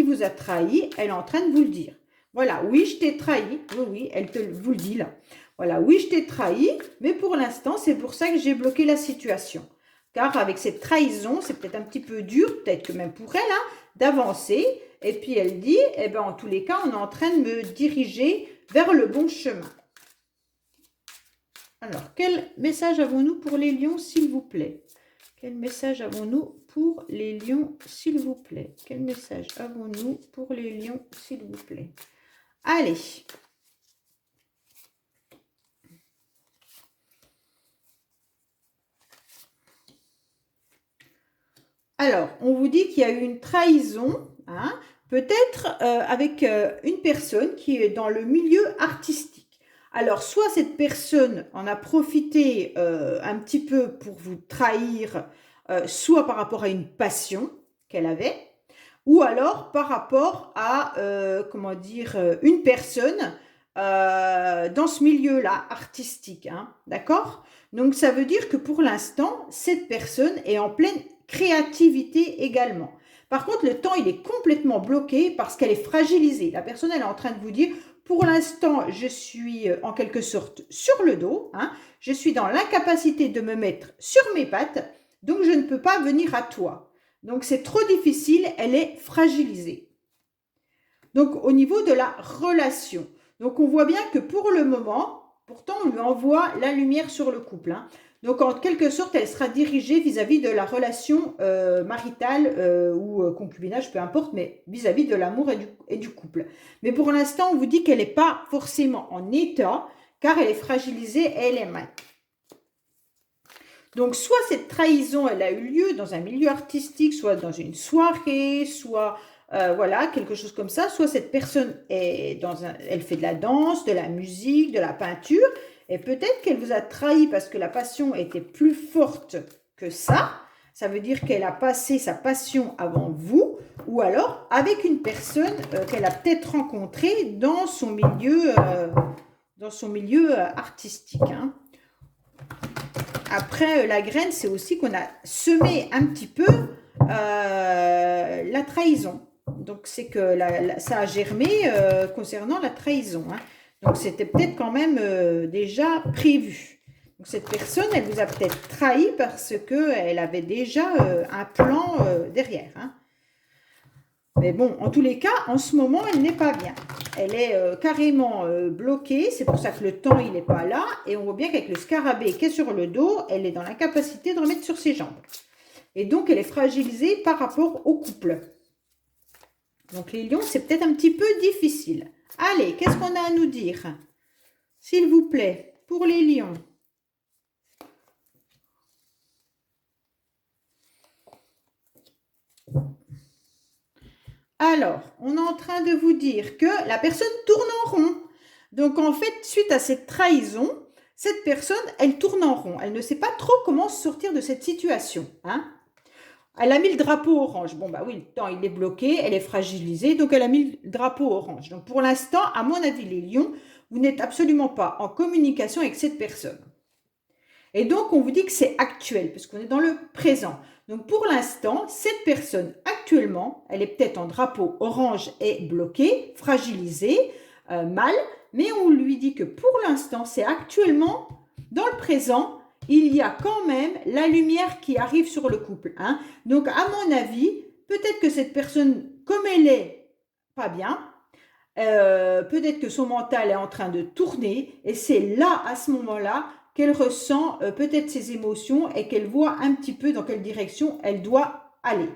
vous a trahi, elle est en train de vous le dire. Voilà, oui, je t'ai trahi. Oui, oui, elle vous le dit là. Voilà, oui, je t'ai trahi, mais pour l'instant, c'est pour ça que j'ai bloqué la situation. Car avec cette trahison, c'est peut-être un petit peu dur, peut-être que même pour elle, hein, d'avancer. Et puis elle dit, eh ben, en tous les cas, on est en train de me diriger vers le bon chemin. Alors, quel message avons-nous pour les lions, s'il vous plaît? Quel message avons-nous pour les lions, s'il vous plaît? Quel message avons-nous pour les lions, s'il vous plaît? Allez. Alors, on vous dit qu'il y a eu une trahison, hein, peut-être avec une personne qui est dans le milieu artistique. Alors, soit cette personne en a profité un petit peu pour vous trahir, soit par rapport à une passion qu'elle avait, ou alors par rapport à, comment dire, une personne dans ce milieu-là, artistique, hein, d'accord? Donc, ça veut dire que pour l'instant, cette personne est en pleine créativité également. Par contre, le temps, il est complètement bloqué parce qu'elle est fragilisée. La personne, elle est en train de vous dire, pour l'instant, je suis en quelque sorte sur le dos, hein, je suis dans l'incapacité de me mettre sur mes pattes, donc je ne peux pas venir à toi. Donc, c'est trop difficile, elle est fragilisée. Donc, au niveau de la relation. Donc, on voit bien que pour le moment, pourtant, on lui envoie la lumière sur le couple, hein. Donc, en quelque sorte, elle sera dirigée vis-à-vis de la relation maritale ou concubinage, peu importe, mais vis-à-vis de l'amour et du couple. Mais pour l'instant, on vous dit qu'elle n'est pas forcément en état, car elle est fragilisée et elle est mal. Donc, soit cette trahison, elle a eu lieu dans un milieu artistique, soit dans une soirée, soit voilà, quelque chose comme ça. Soit cette personne est elle fait de la danse, de la musique, de la peinture, et peut-être qu'elle vous a trahi parce que la passion était plus forte que ça. Ça veut dire qu'elle a passé sa passion avant vous, ou alors avec une personne qu'elle a peut-être rencontrée dans son milieu artistique, hein. Après, la graine, c'est aussi qu'on a semé un petit peu la trahison. Donc, c'est que ça a germé concernant la trahison, hein. Donc, c'était peut-être quand même déjà prévu. Donc, cette personne, elle vous a peut-être trahi parce qu'elle avait déjà un plan derrière, hein. Mais bon, en tous les cas, en ce moment, elle n'est pas bien. Elle est carrément bloquée. C'est pour ça que le temps, il n'est pas là. Et on voit bien qu'avec le scarabée qui est sur le dos, elle est dans l'incapacité de remettre sur ses jambes. Et donc, elle est fragilisée par rapport au couple. Donc, les lions, c'est peut-être un petit peu difficile. Allez, qu'est-ce qu'on a à nous dire? S'il vous plaît, pour les lions. Alors, on est en train de vous dire que la personne tourne en rond. Donc, en fait, suite à cette trahison, cette personne, elle tourne en rond. Elle ne sait pas trop comment sortir de cette situation, hein. Elle a mis le drapeau orange. Bon, bah oui, le temps, il est bloqué, elle est fragilisée, donc elle a mis le drapeau orange. Donc, pour l'instant, à mon avis, les lions, vous n'êtes absolument pas en communication avec cette personne. Et donc, on vous dit que c'est actuel, parce qu'on est dans le présent. Donc, pour l'instant, cette personne, actuellement, elle est peut-être en drapeau orange et bloquée, fragilisée, mal, mais on lui dit que pour l'instant, c'est actuellement, dans le présent, il y a quand même la lumière qui arrive sur le couple, hein. Donc, à mon avis, peut-être que cette personne, comme elle est pas bien, peut-être que son mental est en train de tourner, et c'est là, à ce moment-là, qu'elle ressent peut-être ses émotions et qu'elle voit un petit peu dans quelle direction elle doit aller.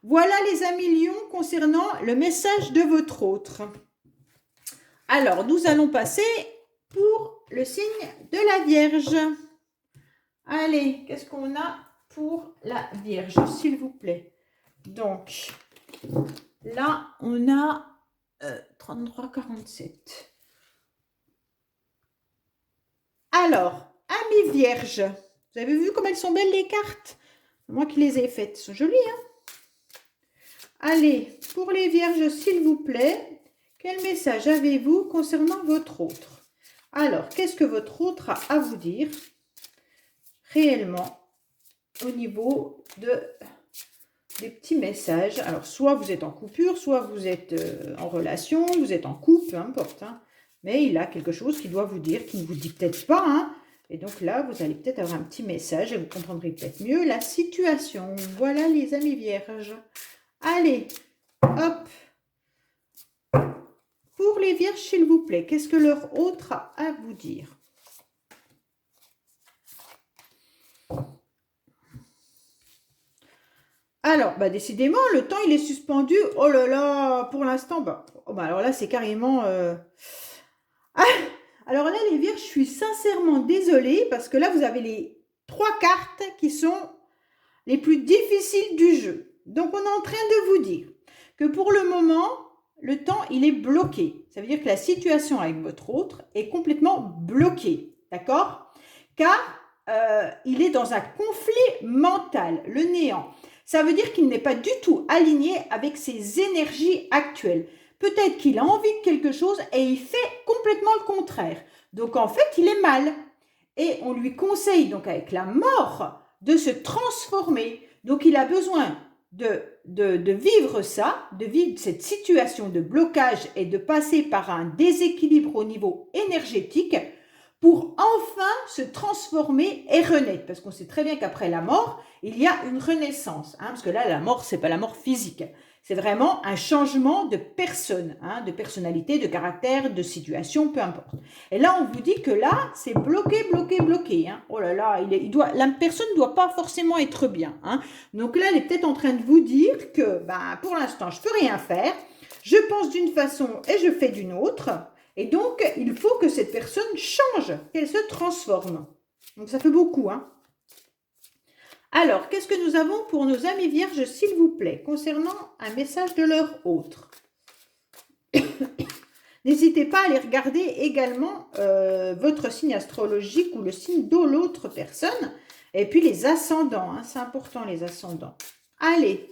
Voilà les amis lions concernant le message de votre autre. Alors, nous allons passer pour le signe de la Vierge. Allez, qu'est-ce qu'on a pour la Vierge, s'il vous plaît? Donc, là, on a 33-47. Alors, amis vierges, vous avez vu comme elles sont belles les cartes? Moi qui les ai faites, elles sont jolies, hein? Allez, pour les vierges, s'il vous plaît, quel message avez-vous concernant votre autre? Alors, qu'est-ce que votre autre a à vous dire réellement au niveau des petits messages? Alors, soit vous êtes en coupure, soit vous êtes en relation, vous êtes en couple, peu importe, hein. Mais il a quelque chose qui doit vous dire, qui ne vous dit peut-être pas, hein. Et donc là, vous allez peut-être avoir un petit message et vous comprendrez peut-être mieux la situation. Voilà les amis vierges. Allez, hop. Pour les vierges, s'il vous plaît, qu'est-ce que leur autre a à vous dire? Alors, bah, décidément, le temps, il est suspendu. Oh là là, pour l'instant, bah, oh, bah, alors là, c'est carrément... Ah, alors là, les vierges, je suis sincèrement désolée parce que là, vous avez les 3 cartes qui sont les plus difficiles du jeu. Donc, on est en train de vous dire que pour le moment, le temps, il est bloqué. Ça veut dire que la situation avec votre autre est complètement bloquée. D'accord? Car il est dans un conflit mental, le néant. Ça veut dire qu'il n'est pas du tout aligné avec ses énergies actuelles. Peut-être qu'il a envie de quelque chose et il fait complètement le contraire. Donc en fait, il est mal. Et on lui conseille donc avec la mort de se transformer. Donc il a besoin de vivre ça, de vivre cette situation de blocage et de passer par un déséquilibre au niveau énergétique pour enfin se transformer et renaître. Parce qu'on sait très bien qu'après la mort, il y a une renaissance. Parce que là, la mort, ce n'est pas la mort physique. C'est vraiment un changement de personne, de personnalité, de caractère, de situation, peu importe. Et là, on vous dit que là, c'est bloqué, bloqué, bloqué. Oh là là, la personne ne doit pas forcément être bien. Donc là, elle est peut-être en train de vous dire que pour l'instant, je ne peux rien faire. Je pense d'une façon et je fais d'une autre. Et donc, il faut que cette personne change, qu'elle se transforme. Donc, ça fait beaucoup. Alors, qu'est-ce que nous avons pour nos amis vierges, s'il vous plaît, concernant un message de leur autre? N'hésitez pas à aller regarder également votre signe astrologique ou le signe de l'autre personne. Et puis les ascendants, c'est important les ascendants. Allez,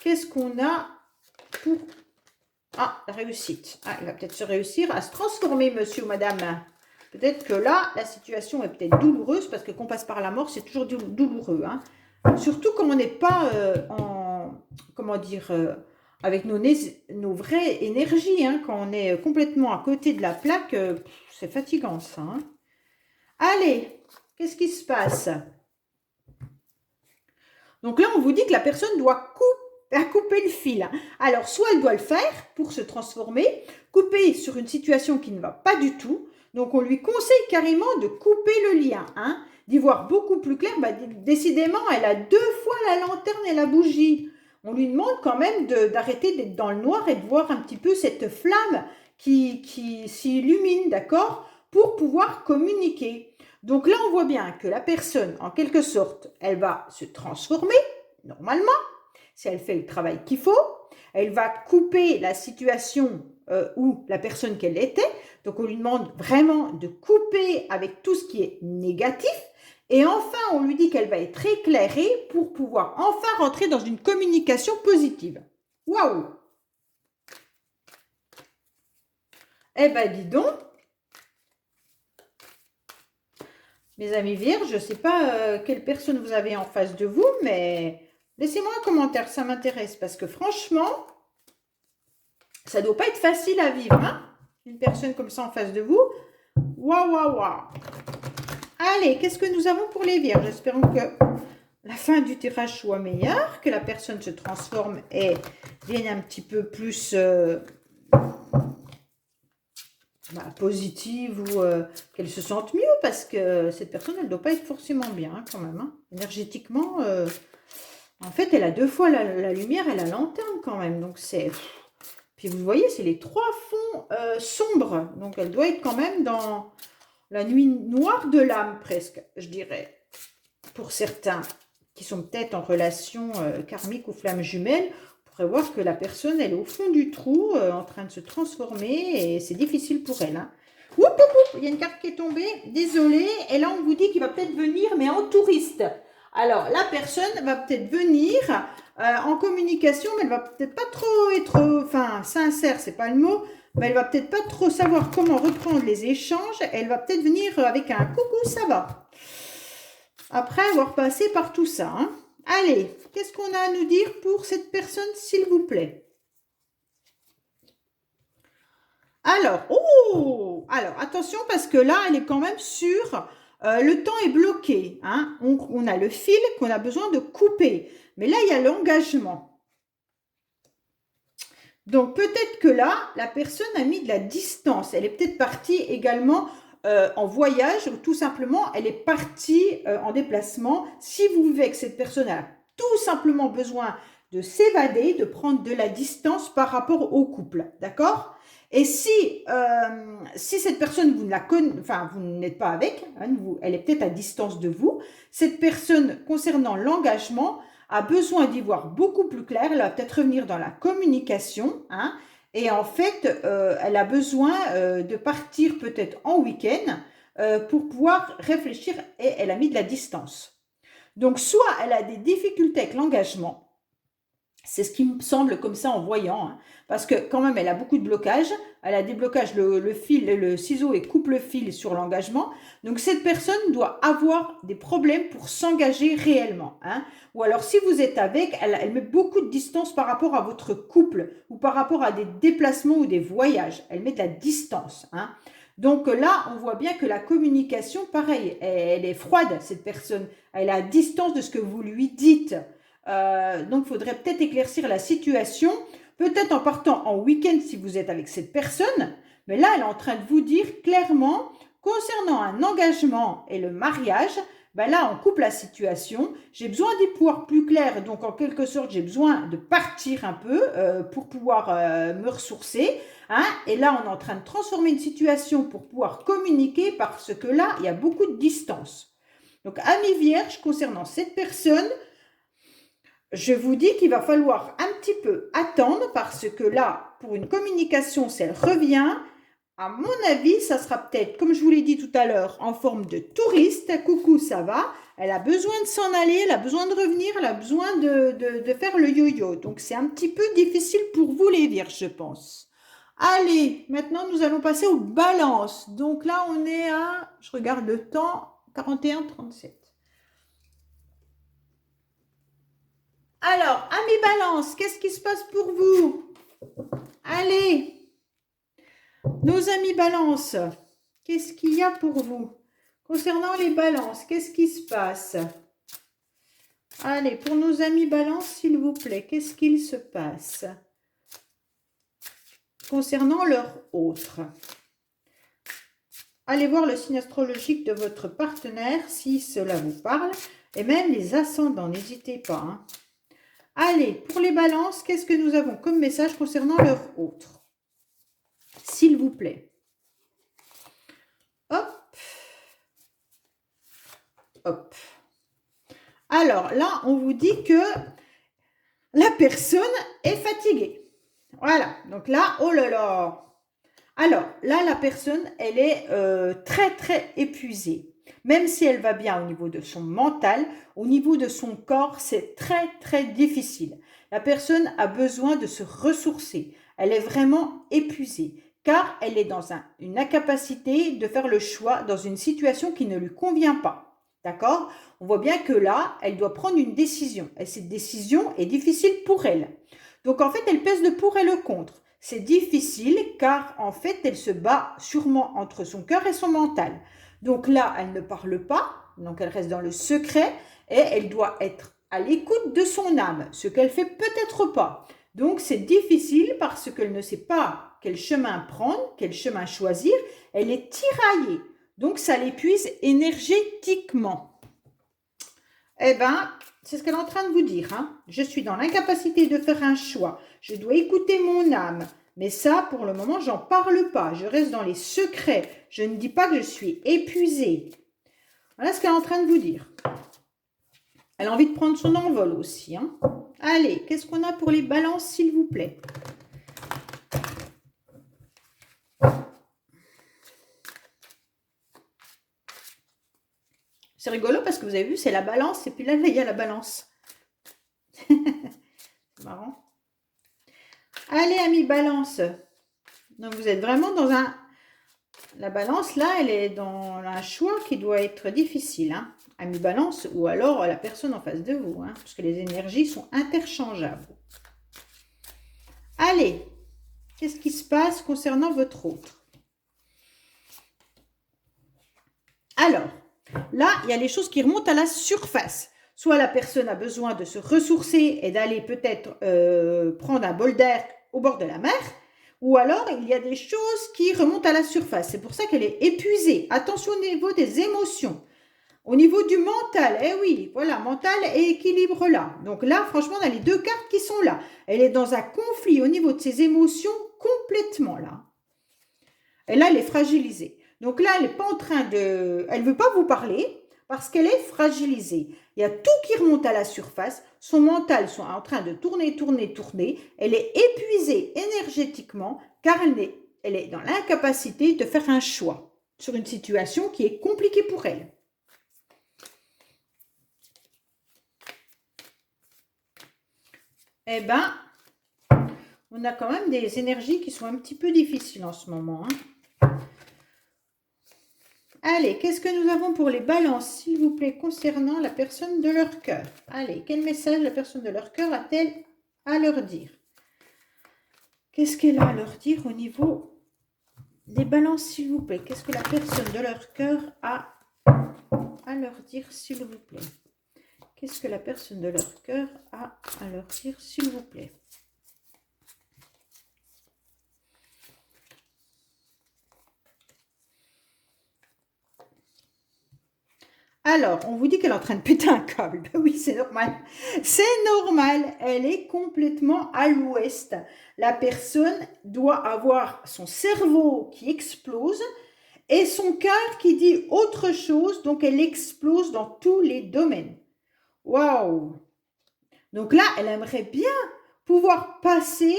qu'est-ce qu'on a pour... Ah, la réussite. Il va peut-être se réussir à se transformer, monsieur ou madame. Peut-être que là, la situation est peut-être douloureuse parce que qu'on passe par la mort, c'est toujours douloureux. Surtout quand on n'est pas comment dire, avec nos vraies énergies. Quand on est complètement à côté de la plaque, c'est fatigant ça. Allez, qu'est-ce qui se passe? Donc là, on vous dit que la personne doit couper le fil. Alors, soit elle doit le faire pour se transformer, couper sur une situation qui ne va pas du tout. Donc, on lui conseille carrément de couper le lien, d'y voir beaucoup plus clair. Décidément, elle a 2 fois la lanterne et la bougie. On lui demande quand même d'arrêter d'être dans le noir et de voir un petit peu cette flamme qui s'illumine, d'accord, pour pouvoir communiquer. Donc là, on voit bien que la personne, en quelque sorte, elle va se transformer, normalement, si elle fait le travail qu'il faut. Elle va couper la situation ou la personne qu'elle était. Donc, on lui demande vraiment de couper avec tout ce qui est négatif. Et enfin, on lui dit qu'elle va être éclairée pour pouvoir enfin rentrer dans une communication positive. Waouh! Eh bien, dis donc, mes amis vierges, je ne sais pas quelle personne vous avez en face de vous, mais laissez-moi un commentaire, ça m'intéresse. Parce que franchement, ça ne doit pas être facile à vivre, une personne comme ça en face de vous. Waouh, waouh, waouh. Allez, qu'est-ce que nous avons pour les vierges? Espérons que la fin du tirage soit meilleure, que la personne se transforme et vienne un petit peu plus positive ou qu'elle se sente mieux, parce que cette personne, elle ne doit pas être forcément bien quand même. Énergétiquement, en fait, elle a 2 fois la lumière et la lanterne quand même. Donc, c'est... Puis vous voyez, c'est les 3 fonds sombres. Donc, elle doit être quand même dans la nuit noire de l'âme, presque, je dirais. Pour certains qui sont peut-être en relation karmique ou flamme jumelle, on pourrait voir que la personne, elle est au fond du trou, en train de se transformer, et c'est difficile pour elle. Oup, oup, oup, il y a une carte qui est tombée, désolée. Et là, on vous dit qu'il va peut-être venir, mais en touriste. Alors, la personne va peut-être venir en communication, mais elle va peut-être pas trop être, sincère, c'est pas le mot, mais elle va peut-être pas trop savoir comment reprendre les échanges. Elle va peut-être venir avec un coucou, ça va. Après avoir passé par tout ça. Allez, qu'est-ce qu'on a à nous dire pour cette personne, s'il vous plaît? Alors, alors attention parce que là, elle est quand même sur... le temps est bloqué. On a le fil qu'on a besoin de couper. Mais là, il y a l'engagement. Donc, peut-être que là, la personne a mis de la distance. Elle est peut-être partie également en voyage ou tout simplement, elle est partie en déplacement. Si vous vivez avec cette personne à tout simplement besoin de s'évader, de prendre de la distance par rapport au couple, d'accord? Et si cette personne, vous ne la connaissez, enfin, vous n'êtes pas avec, hein, elle est peut-être à distance de vous, cette personne, concernant l'engagement, a besoin d'y voir beaucoup plus clair, elle va peut-être revenir dans la communication, hein, et en fait, elle a besoin de partir peut-être en week-end pour pouvoir réfléchir et elle a mis de la distance. Donc, soit elle a des difficultés avec l'engagement, c'est ce qui me semble comme ça en voyant, hein, parce que quand même elle a beaucoup de blocages, elle a des blocages, le fil, le ciseau et coupe le fil sur l'engagement, donc cette personne doit avoir des problèmes pour s'engager réellement, hein. Ou alors si vous êtes avec, elle met beaucoup de distance par rapport à votre couple ou par rapport à des déplacements ou des voyages, elle met de la distance, hein. Donc là, on voit bien que la communication, pareil, elle est froide, cette personne, elle est à distance de ce que vous lui dites. Donc, il faudrait peut-être éclaircir la situation, peut-être en partant en week-end si vous êtes avec cette personne. Mais là, elle est en train de vous dire clairement, concernant un engagement et le mariage, ben là, on coupe la situation. J'ai besoin d'y pouvoir plus clair. Donc, en quelque sorte, j'ai besoin de partir un peu pour pouvoir me ressourcer. Hein. Et là, on est en train de transformer une situation pour pouvoir communiquer parce que là, il y a beaucoup de distance. Donc, amis vierges, concernant cette personne, je vous dis qu'il va falloir un petit peu attendre parce que là, pour une communication, si elle revient, à mon avis, ça sera peut-être, comme je vous l'ai dit tout à l'heure, en forme de touriste. Coucou, ça va? Elle a besoin de s'en aller, elle a besoin de revenir, elle a besoin de faire le yo-yo. Donc, c'est un petit peu difficile pour vous les vierges, je pense. Allez, maintenant, nous allons passer aux balances. Donc là, on est à, je regarde le temps, 41-37. Alors, amis balance, qu'est-ce qui se passe pour vous? Allez, nos amis balance, qu'est-ce qu'il y a pour vous? Concernant les balances, qu'est-ce qui se passe? Allez, pour nos amis balance, s'il vous plaît, qu'est-ce qu'il se passe? Concernant leur autre. Allez voir le signe astrologique de votre partenaire, si cela vous parle, et même les ascendants, n'hésitez pas, hein. Allez, pour les balances, qu'est-ce que nous avons comme message concernant leur autre? S'il vous plaît. Hop. Hop. Alors là, on vous dit que la personne est fatiguée. Voilà. Donc là, oh là là. Alors là, la personne, elle est très, très épuisée. Même si elle va bien au niveau de son mental, au niveau de son corps, c'est très, très difficile. La personne a besoin de se ressourcer. Elle est vraiment épuisée, car elle est dans une incapacité de faire le choix dans une situation qui ne lui convient pas. D'accord? On voit bien que là, elle doit prendre une décision. Et cette décision est difficile pour elle. Donc, en fait, elle pèse le pour et le contre. C'est difficile, car en fait, elle se bat sûrement entre son cœur et son mental. Donc là, elle ne parle pas, donc elle reste dans le secret et elle doit être à l'écoute de son âme, ce qu'elle fait peut-être pas. Donc c'est difficile parce qu'elle ne sait pas quel chemin prendre, quel chemin choisir. Elle est tiraillée, donc ça l'épuise énergétiquement. Eh bien, c'est ce qu'elle est en train de vous dire, hein. Je suis dans l'incapacité de faire un choix. Je dois écouter mon âme. Mais ça, pour le moment, j'en parle pas. Je reste dans les secrets. Je ne dis pas que je suis épuisée. Voilà ce qu'elle est en train de vous dire. Elle a envie de prendre son envol aussi, hein. Allez, qu'est-ce qu'on a pour les balances, s'il vous plaît? C'est rigolo parce que vous avez vu, c'est la balance et puis là, il y a la balance. C'est marrant. Allez, amis balance. Donc, vous êtes vraiment dans un... La balance, là, elle est dans un choix qui doit être difficile, hein. Amis balance ou alors la personne en face de vous, hein, parce que les énergies sont interchangeables. Allez, qu'est-ce qui se passe concernant votre autre? Alors, là, il y a les choses qui remontent à la surface. Soit la personne a besoin de se ressourcer et d'aller peut-être prendre un bol d'air au bord de la mer, ou alors il y a des choses qui remontent à la surface. C'est pour ça qu'elle est épuisée. Attention au niveau des émotions. Au niveau du mental, eh oui, voilà, mental et équilibre là. Donc là, franchement, on a les deux cartes qui sont là. Elle est dans un conflit au niveau de ses émotions complètement là. Et là, elle est fragilisée. Donc là, elle n'est pas en train de... Elle ne veut pas vous parler parce qu'elle est fragilisée. Il y a tout qui remonte à la surface. Son mental est en train de tourner, tourner, tourner. Elle est épuisée énergétiquement car elle est dans l'incapacité de faire un choix sur une situation qui est compliquée pour elle. Eh bien, on a quand même des énergies qui sont un petit peu difficiles en ce moment. Allez, qu'est-ce que nous avons pour les balances, s'il vous plaît, concernant la personne de leur cœur? Allez, quel message la personne de leur cœur a-t-elle à leur dire? Qu'est-ce qu'elle a à leur dire au niveau des balances, s'il vous plaît? Qu'est-ce que la personne de leur cœur a à leur dire, s'il vous plaît? Qu'est-ce que la personne de leur cœur a à leur dire, s'il vous plaît? Alors, on vous dit qu'elle est en train de péter un câble. Ben oui, c'est normal. C'est normal. Elle est complètement à l'ouest. La personne doit avoir son cerveau qui explose et son cœur qui dit autre chose. Donc, elle explose dans tous les domaines. Waouh! Donc là, elle aimerait bien pouvoir passer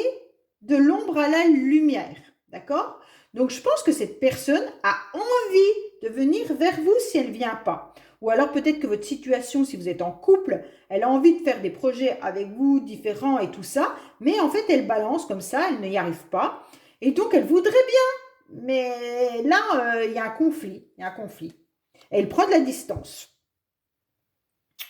de l'ombre à la lumière. D'accord? Donc, je pense que cette personne a envie de venir vers vous si elle ne vient pas. Ou alors peut-être que votre situation, si vous êtes en couple, elle a envie de faire des projets avec vous différents et tout ça, mais en fait, elle balance comme ça, elle n'y arrive pas. Et donc, elle voudrait bien. Mais là, il y a un conflit. Il y a un conflit. Et elle prend de la distance.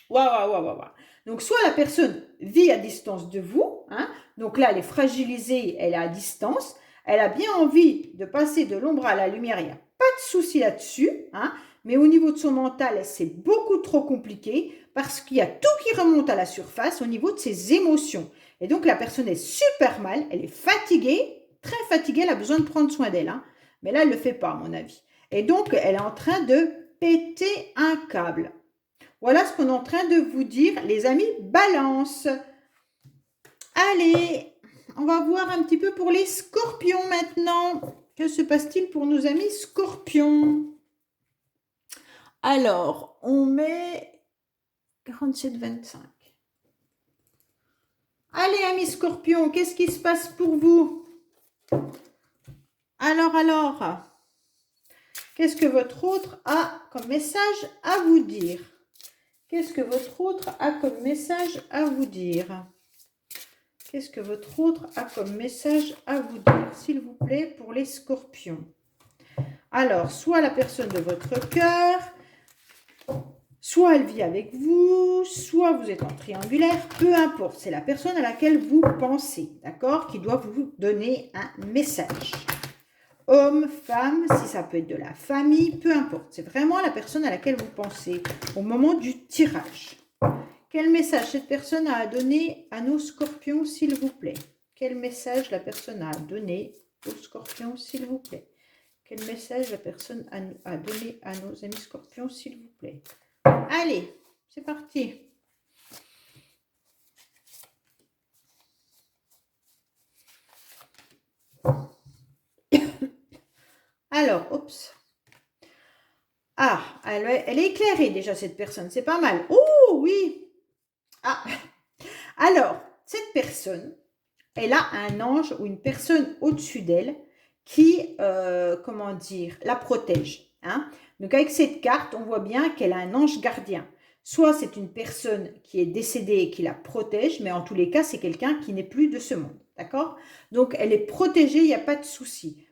Waouh, waouh, waouh, waouh. Donc, soit la personne vit à distance de vous, hein, donc là, elle est fragilisée, elle est à distance, elle a bien envie de passer de l'ombre à la lumière, il n'y a pas de souci là-dessus, hein, mais au niveau de son mental, c'est beaucoup trop compliqué parce qu'il y a tout qui remonte à la surface au niveau de ses émotions. Et donc, la personne est super mal, elle est fatiguée, très fatiguée, elle a besoin de prendre soin d'elle, hein, mais là, elle ne le fait pas, à mon avis. Et donc, elle est en train de péter un câble. Voilà ce qu'on est en train de vous dire, les amis Balance. Allez, on va voir un petit peu pour les scorpions maintenant. Que se passe-t-il pour nos amis scorpions? Alors, on met 47,25. Allez, amis scorpions, qu'est-ce qui se passe pour vous? Alors, qu'est-ce que votre autre a comme message à vous dire? Qu'est-ce que votre autre a comme message à vous dire? Qu'est-ce que votre autre a comme message à vous dire, s'il vous plaît, pour les scorpions? Alors, soit la personne de votre cœur, soit elle vit avec vous, soit vous êtes en triangulaire, peu importe. C'est la personne à laquelle vous pensez, d'accord, qui doit vous donner un message. Homme, femme, si ça peut être de la famille, peu importe. C'est vraiment la personne à laquelle vous pensez au moment du tirage. Quel message cette personne a à donner à nos scorpions, s'il vous plaît? Quel message la personne a à donner aux scorpions, s'il vous plaît? Quel message la personne a donné à nos amis scorpions, s'il vous plaît? Allez, c'est parti. Alors, oups. Ah, elle est éclairée déjà, cette personne. C'est pas mal. Oh, oui. Ah, alors, cette personne, elle a un ange ou une personne au-dessus d'elle qui, comment dire, la protège. Hein? Donc, avec cette carte, on voit bien qu'elle a un ange gardien. Soit c'est une personne qui est décédée et qui la protège, mais en tous les cas, c'est quelqu'un qui n'est plus de ce monde. D'accord? Donc, elle est protégée, il n'y a pas de souci.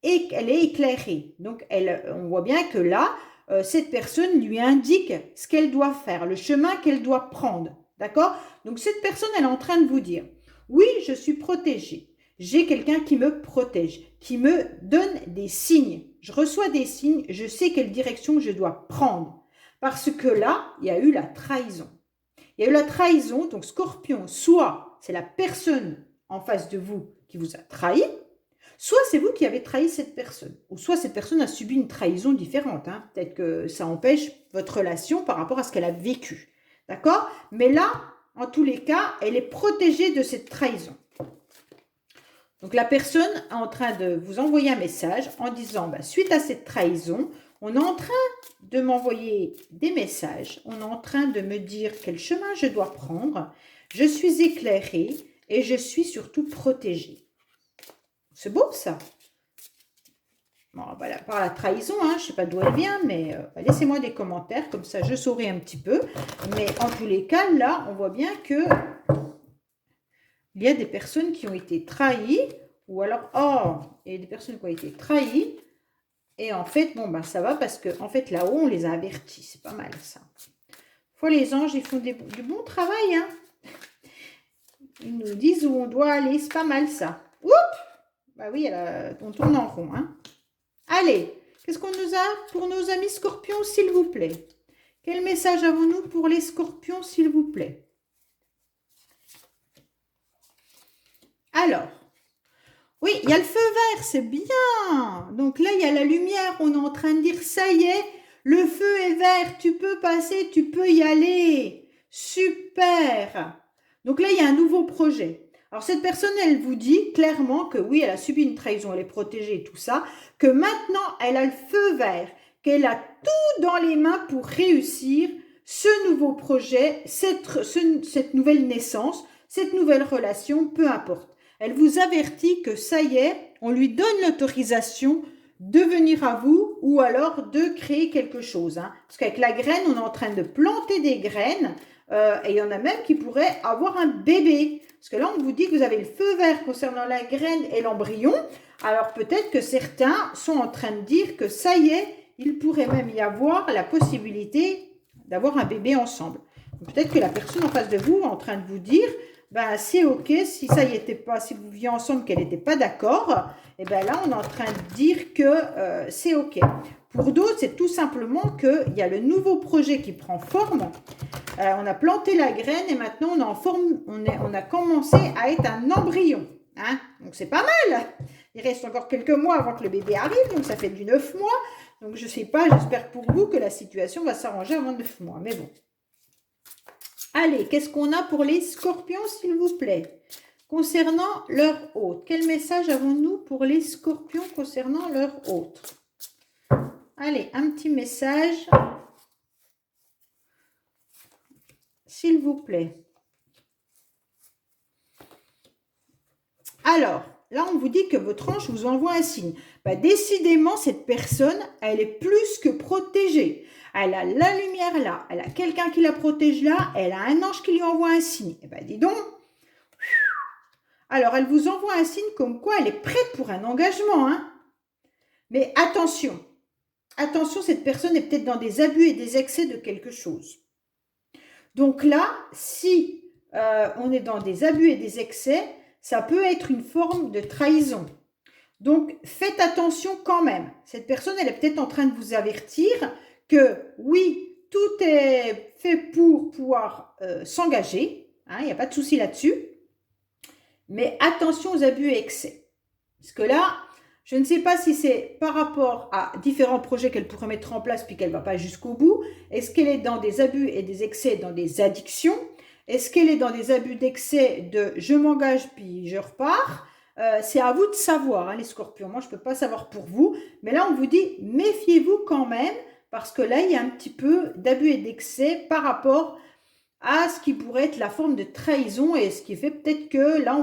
Elle est éclairée. Donc, on voit bien que là, cette personne lui indique ce qu'elle doit faire, le chemin qu'elle doit prendre. D'accord? Donc, cette personne, elle est en train de vous dire, oui, je suis protégée. J'ai quelqu'un qui me protège, qui me donne des signes. Je reçois des signes, je sais quelle direction je dois prendre. Parce que là, il y a eu la trahison. Il y a eu la trahison, donc Scorpion, soit c'est la personne en face de vous qui vous a trahi, Soit c'est vous qui avez trahi cette personne, ou soit cette personne a subi une trahison différente. Hein. Peut-être que ça empêche votre relation par rapport à ce qu'elle a vécu. D'accord? Mais là, en tous les cas, elle est protégée de cette trahison. Donc la personne est en train de vous envoyer un message en disant, bah, suite à cette trahison, on est en train de m'envoyer des messages, on est en train de me dire quel chemin je dois prendre, je suis éclairée et je suis surtout protégée. C'est beau ça. Bon, voilà, par la trahison, hein, je ne sais pas d'où elle vient, mais laissez-moi des commentaires, comme ça je saurai un petit peu. Mais en tous les cas, là, on voit bien que il y a des personnes qui ont été trahies, ou alors, oh, il y a des personnes qui ont été trahies, et en fait, bon, ben ça va parce que en fait, là-haut, on les a avertis, c'est pas mal ça. Fois les anges, ils font du bon travail, hein. Ils nous disent où on doit aller, c'est pas mal ça. Oups! Bah oui, on tourne en rond, hein. Allez, qu'est-ce qu'on nous a pour nos amis scorpions, s'il vous plaît? Quel message avons-nous pour les scorpions, s'il vous plaît? Alors, oui, il y a le feu vert, c'est bien. Donc là, il y a la lumière, on est en train de dire, ça y est, le feu est vert, tu peux passer, tu peux y aller. Super. Donc là, il y a un nouveau projet. Alors cette personne, elle vous dit clairement que oui, elle a subi une trahison, elle est protégée, tout ça, que maintenant, elle a le feu vert, qu'elle a tout dans les mains pour réussir ce nouveau projet, cette nouvelle naissance, cette nouvelle relation, peu importe. Elle vous avertit que ça y est, on lui donne l'autorisation de venir à vous ou alors de créer quelque chose. Hein. Parce qu'avec la graine, on est en train de planter des graines et il y en a même qui pourraient avoir un bébé. Parce que là, on vous dit que vous avez le feu vert concernant la graine et l'embryon. Alors peut-être que certains sont en train de dire que ça y est, il pourrait même y avoir la possibilité d'avoir un bébé ensemble. Peut-être que la personne en face de vous est en train de vous dire, ben c'est ok, si ça y était pas, si vous viviez ensemble, qu'elle n'était pas d'accord, et ben là on est en train de dire que c'est ok. Pour d'autres, c'est tout simplement qu'il y a le nouveau projet qui prend forme. On a planté la graine et maintenant on est en forme, on a commencé à être un embryon. Hein, donc c'est pas mal. Il reste encore quelques mois avant que le bébé arrive, donc ça fait du 9 mois. Donc je sais pas, j'espère pour vous que la situation va s'arranger avant 9 mois. Mais bon. Allez, qu'est-ce qu'on a pour les scorpions, s'il vous plaît? Concernant leur hôte, quel message avons-nous pour les scorpions concernant leur hôte? Allez, un petit message, s'il vous plaît. Alors, là, on vous dit que votre ange vous envoie un signe. Bah, décidément, cette personne, elle est plus que protégée. Elle a la lumière là, elle a quelqu'un qui la protège là, elle a un ange qui lui envoie un signe. Et bien, dis donc. Alors, elle vous envoie un signe comme quoi elle est prête pour un engagement. Hein. Mais attention, attention, cette personne est peut-être dans des abus et des excès de quelque chose. Donc là, si on est dans des abus et des excès, ça peut être une forme de trahison. Donc, faites attention quand même. Cette personne, elle est peut-être en train de vous avertir que oui, tout est fait pour pouvoir s'engager. Hein, il n'y a pas de souci là-dessus. Mais attention aux abus et excès. Parce que là, je ne sais pas si c'est par rapport à différents projets qu'elle pourrait mettre en place puis qu'elle ne va pas jusqu'au bout. Est-ce qu'elle est dans des abus et des excès, dans des addictions? Est-ce qu'elle est dans des abus d'excès de « je m'engage puis je repars » c'est à vous de savoir, hein, les scorpions. Moi, je ne peux pas savoir pour vous. Mais là, on vous dit, méfiez-vous quand même, parce que là, il y a un petit peu d'abus et d'excès par rapport à ce qui pourrait être la forme de trahison et ce qui fait peut-être que là,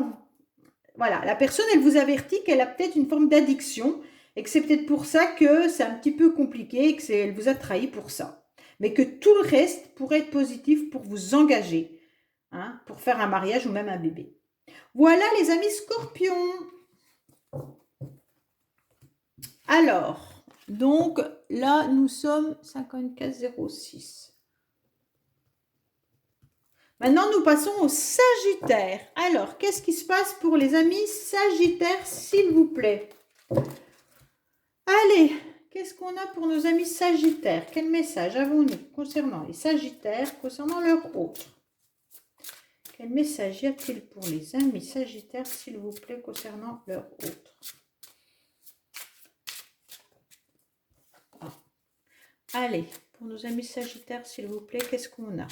voilà, la personne, elle vous avertit qu'elle a peut-être une forme d'addiction et que c'est peut-être pour ça que c'est un petit peu compliqué et qu'elle vous a trahi pour ça. Mais que tout le reste pourrait être positif pour vous engager, hein, pour faire un mariage ou même un bébé. Voilà les amis scorpions. Alors, donc là, nous sommes 54,06. Maintenant, nous passons au Sagittaire. Alors, qu'est-ce qui se passe pour les amis Sagittaires, s'il vous plaît? Allez, qu'est-ce qu'on a pour nos amis Sagittaires? Quel message avons-nous concernant les Sagittaires, concernant leur autre? Quel message y a-t-il pour les amis Sagittaires, s'il vous plaît, concernant leur autre? Allez, pour nos amis Sagittaires, s'il vous plaît, qu'est-ce qu'on a?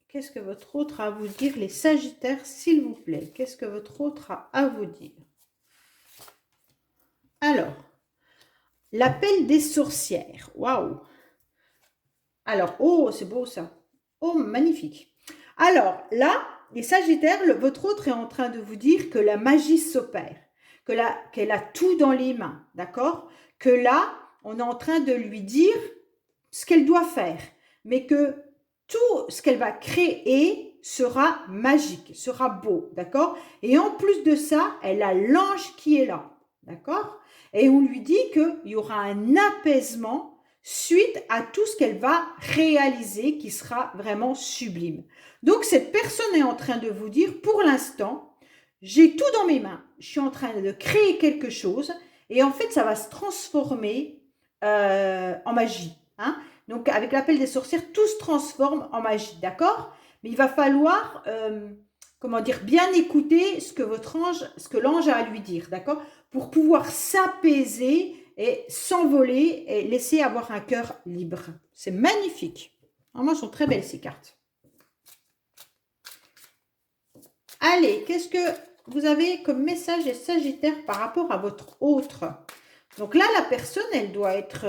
Qu'est-ce que votre autre a à vous dire, les Sagittaires, s'il vous plaît? Qu'est-ce que votre autre a à vous dire? Alors, l'appel des sorcières. Waouh! Alors, oh, c'est beau ça. Oh, magnifique. Alors, là, les Sagittaires, votre autre est en train de vous dire que la magie s'opère, qu'elle a tout dans les mains, d'accord? Que là, on est en train de lui dire ce qu'elle doit faire, mais que tout ce qu'elle va créer sera magique, sera beau, d'accord? Et en plus de ça, elle a l'ange qui est là, d'accord? Et on lui dit qu'il y aura un apaisement suite à tout ce qu'elle va réaliser qui sera vraiment sublime. Donc cette personne est en train de vous dire, pour l'instant, j'ai tout dans mes mains, je suis en train de créer quelque chose et en fait ça va se transformer en magie. Hein. Donc avec l'appel des sorcières, tout se transforme en magie, d'accord? Mais il va falloir, comment dire, bien écouter ce que votre ange, ce que l'ange a à lui dire, d'accord? Pour pouvoir s'apaiser et s'envoler et laisser avoir un cœur libre. C'est magnifique. Vraiment, elles sont très belles ces cartes. Allez, qu'est-ce que vous avez comme message des Sagittaires par rapport à votre autre? Donc là, la personne, elle doit être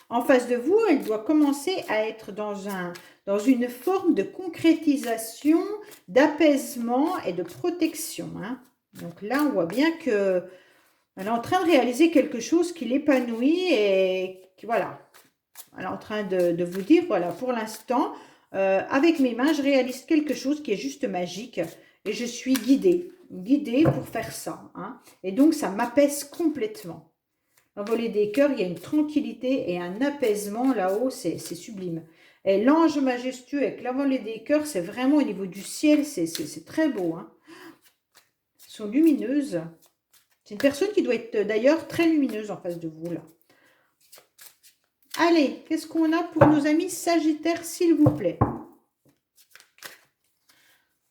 en face de vous, elle doit commencer à être dans une forme de concrétisation, d'apaisement et de protection. Hein. Donc là, on voit bien que elle est en train de réaliser quelque chose qui l'épanouit et qui, voilà, elle est en train de vous dire, voilà, pour l'instant, avec mes mains, je réalise quelque chose qui est juste magique et je suis guidée pour faire ça. Hein. Et donc, ça m'apaise complètement. L'envolée des cœurs, il y a une tranquillité et un apaisement là-haut, c'est sublime. Et l'ange majestueux avec l'envolée des cœurs, c'est vraiment au niveau du ciel, c'est très beau. Hein. Elles sont lumineuses. C'est une personne qui doit être d'ailleurs très lumineuse en face de vous, là. Allez, qu'est-ce qu'on a pour nos amis Sagittaires, s'il vous plaît?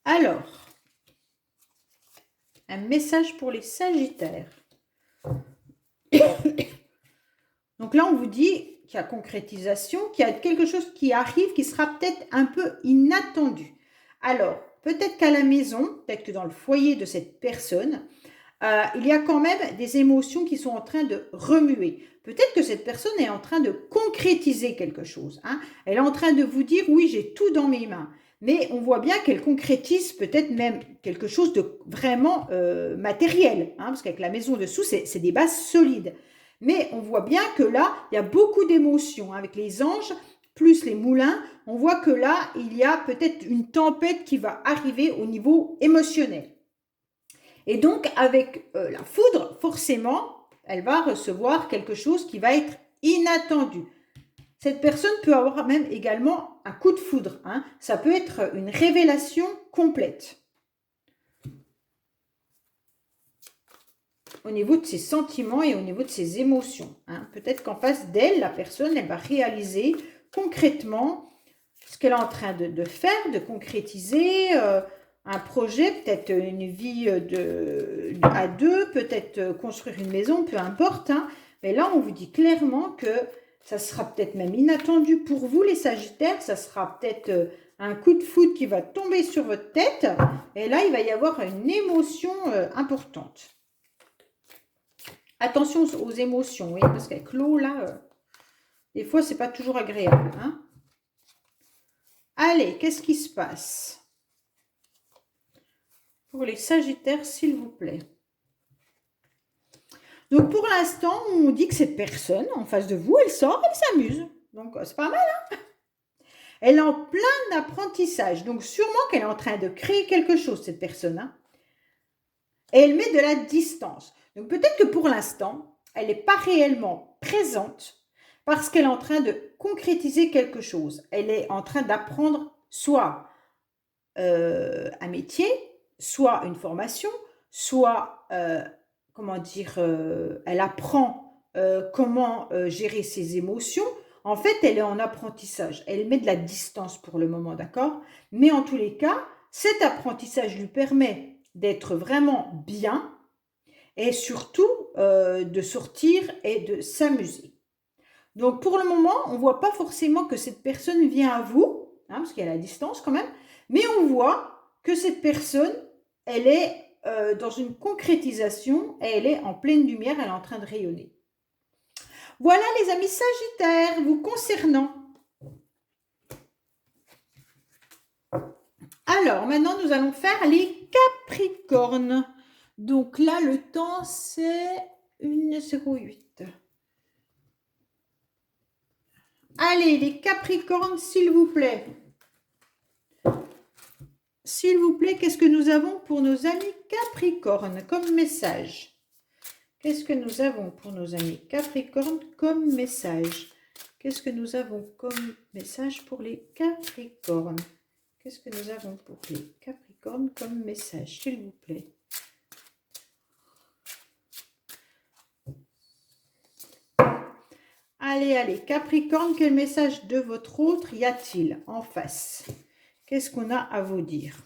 Alors, un message pour les Sagittaires. Donc là, on vous dit qu'il y a concrétisation, qu'il y a quelque chose qui arrive, qui sera peut-être un peu inattendu. Alors, peut-être qu'à la maison, peut-être que dans le foyer de cette personne, il y a quand même des émotions qui sont en train de remuer. Peut-être que cette personne est en train de concrétiser quelque chose. Hein. Elle est en train de vous dire, oui, j'ai tout dans mes mains. Mais on voit bien qu'elle concrétise peut-être même quelque chose de vraiment matériel. Hein, parce qu'avec la maison dessous, c'est des bases solides. Mais on voit bien que là, il y a beaucoup d'émotions. Hein, avec les anges, plus les moulins, on voit que là, il y a peut-être une tempête qui va arriver au niveau émotionnel. Et donc, avec la foudre, forcément, elle va recevoir quelque chose qui va être inattendu. Cette personne peut avoir même également un coup de foudre. Hein. Ça peut être une révélation complète. Au niveau de ses sentiments et au niveau de ses émotions. Hein. Peut-être qu'en face d'elle, la personne, elle va réaliser concrètement ce qu'elle est en train de faire, de concrétiser, un projet, peut-être une vie à deux, peut-être construire une maison, peu importe. Hein. Mais là, on vous dit clairement que ça sera peut-être même inattendu pour vous, les Sagittaires. Ça sera peut-être un coup de foudre qui va tomber sur votre tête. Et là, il va y avoir une émotion importante. Attention aux émotions, oui, parce qu'avec l'eau, là, des fois, c'est pas toujours agréable. Hein. Allez, qu'est-ce qui se passe pour les Sagittaires, s'il vous plaît? Donc, pour l'instant, on dit que cette personne en face de vous, elle sort, elle s'amuse. Donc, c'est pas mal, hein? Elle est en plein apprentissage. Donc, sûrement qu'elle est en train de créer quelque chose, cette personne. Hein? Et elle met de la distance. Donc, peut-être que pour l'instant, elle n'est pas réellement présente parce qu'elle est en train de concrétiser quelque chose. Elle est en train d'apprendre soit un métier, soit une formation, soit, comment dire, elle apprend comment gérer ses émotions. En fait, elle est en apprentissage. Elle met de la distance pour le moment, d'accord? Mais en tous les cas, cet apprentissage lui permet d'être vraiment bien et surtout de sortir et de s'amuser. Donc pour le moment, on ne voit pas forcément que cette personne vient à vous, hein, parce qu'il y a la distance quand même, mais on voit que cette personne, elle est dans une concrétisation et elle est en pleine lumière, elle est en train de rayonner. Voilà les amis Sagittaires, vous concernant. Alors maintenant, nous allons faire les Capricornes. Donc là, le temps, c'est 1h08. Allez, les Capricornes, s'il vous plaît. S'il vous plaît, qu'est-ce que nous avons pour nos amis Capricornes comme message? Qu'est-ce que nous avons pour nos amis Capricornes comme message? Qu'est-ce que nous avons comme message pour les Capricornes? Qu'est-ce que nous avons pour les Capricornes comme message, s'il vous plaît? Allez, allez, Capricorne, quel message de votre autre y a-t-il en face? Qu'est-ce qu'on a à vous dire?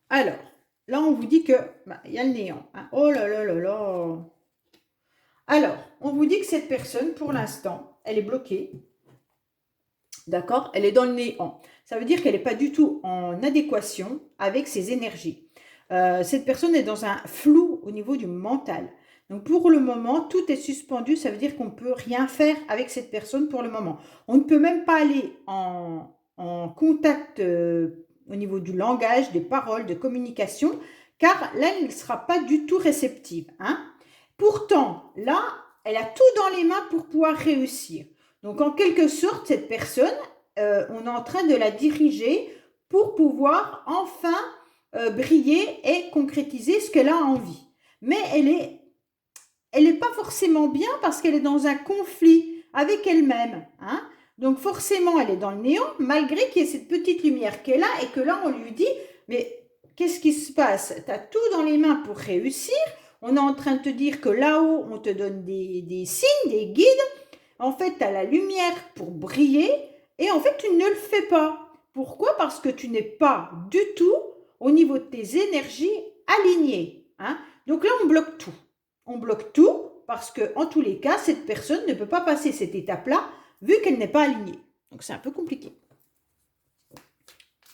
Alors, là, on vous dit que y a le néant. Hein. Oh là là là là. Alors, on vous dit que cette personne, pour l'instant, elle est bloquée. D'accord? Elle est dans le néant. Ça veut dire qu'elle n'est pas du tout en adéquation avec ses énergies. Cette personne est dans un flou au niveau du mental. Donc, pour le moment, tout est suspendu. Ça veut dire qu'on ne peut rien faire avec cette personne pour le moment. On ne peut même pas aller en contact au niveau du langage, des paroles, de communication, car là, elle ne sera pas du tout réceptive. Hein? Pourtant, là, elle a tout dans les mains pour pouvoir réussir. Donc, en quelque sorte, cette personne, on est en train de la diriger pour pouvoir enfin briller et concrétiser ce qu'elle a envie. Mais elle n'est pas forcément bien parce qu'elle est dans un conflit avec elle-même. Hein? Donc, forcément, elle est dans le néant, malgré qu'il y ait cette petite lumière qu'elle a et que là, on lui dit, mais qu'est-ce qui se passe? Tu as tout dans les mains pour réussir. On est en train de te dire que là-haut, on te donne des signes, des guides. En fait, tu as la lumière pour briller et en fait, tu ne le fais pas. Pourquoi? Parce que tu n'es pas du tout au niveau de tes énergies alignées. Hein? Donc là, on bloque tout. On bloque tout parce que, en tous les cas, cette personne ne peut pas passer cette étape-là vu qu'elle n'est pas alignée. Donc, c'est un peu compliqué.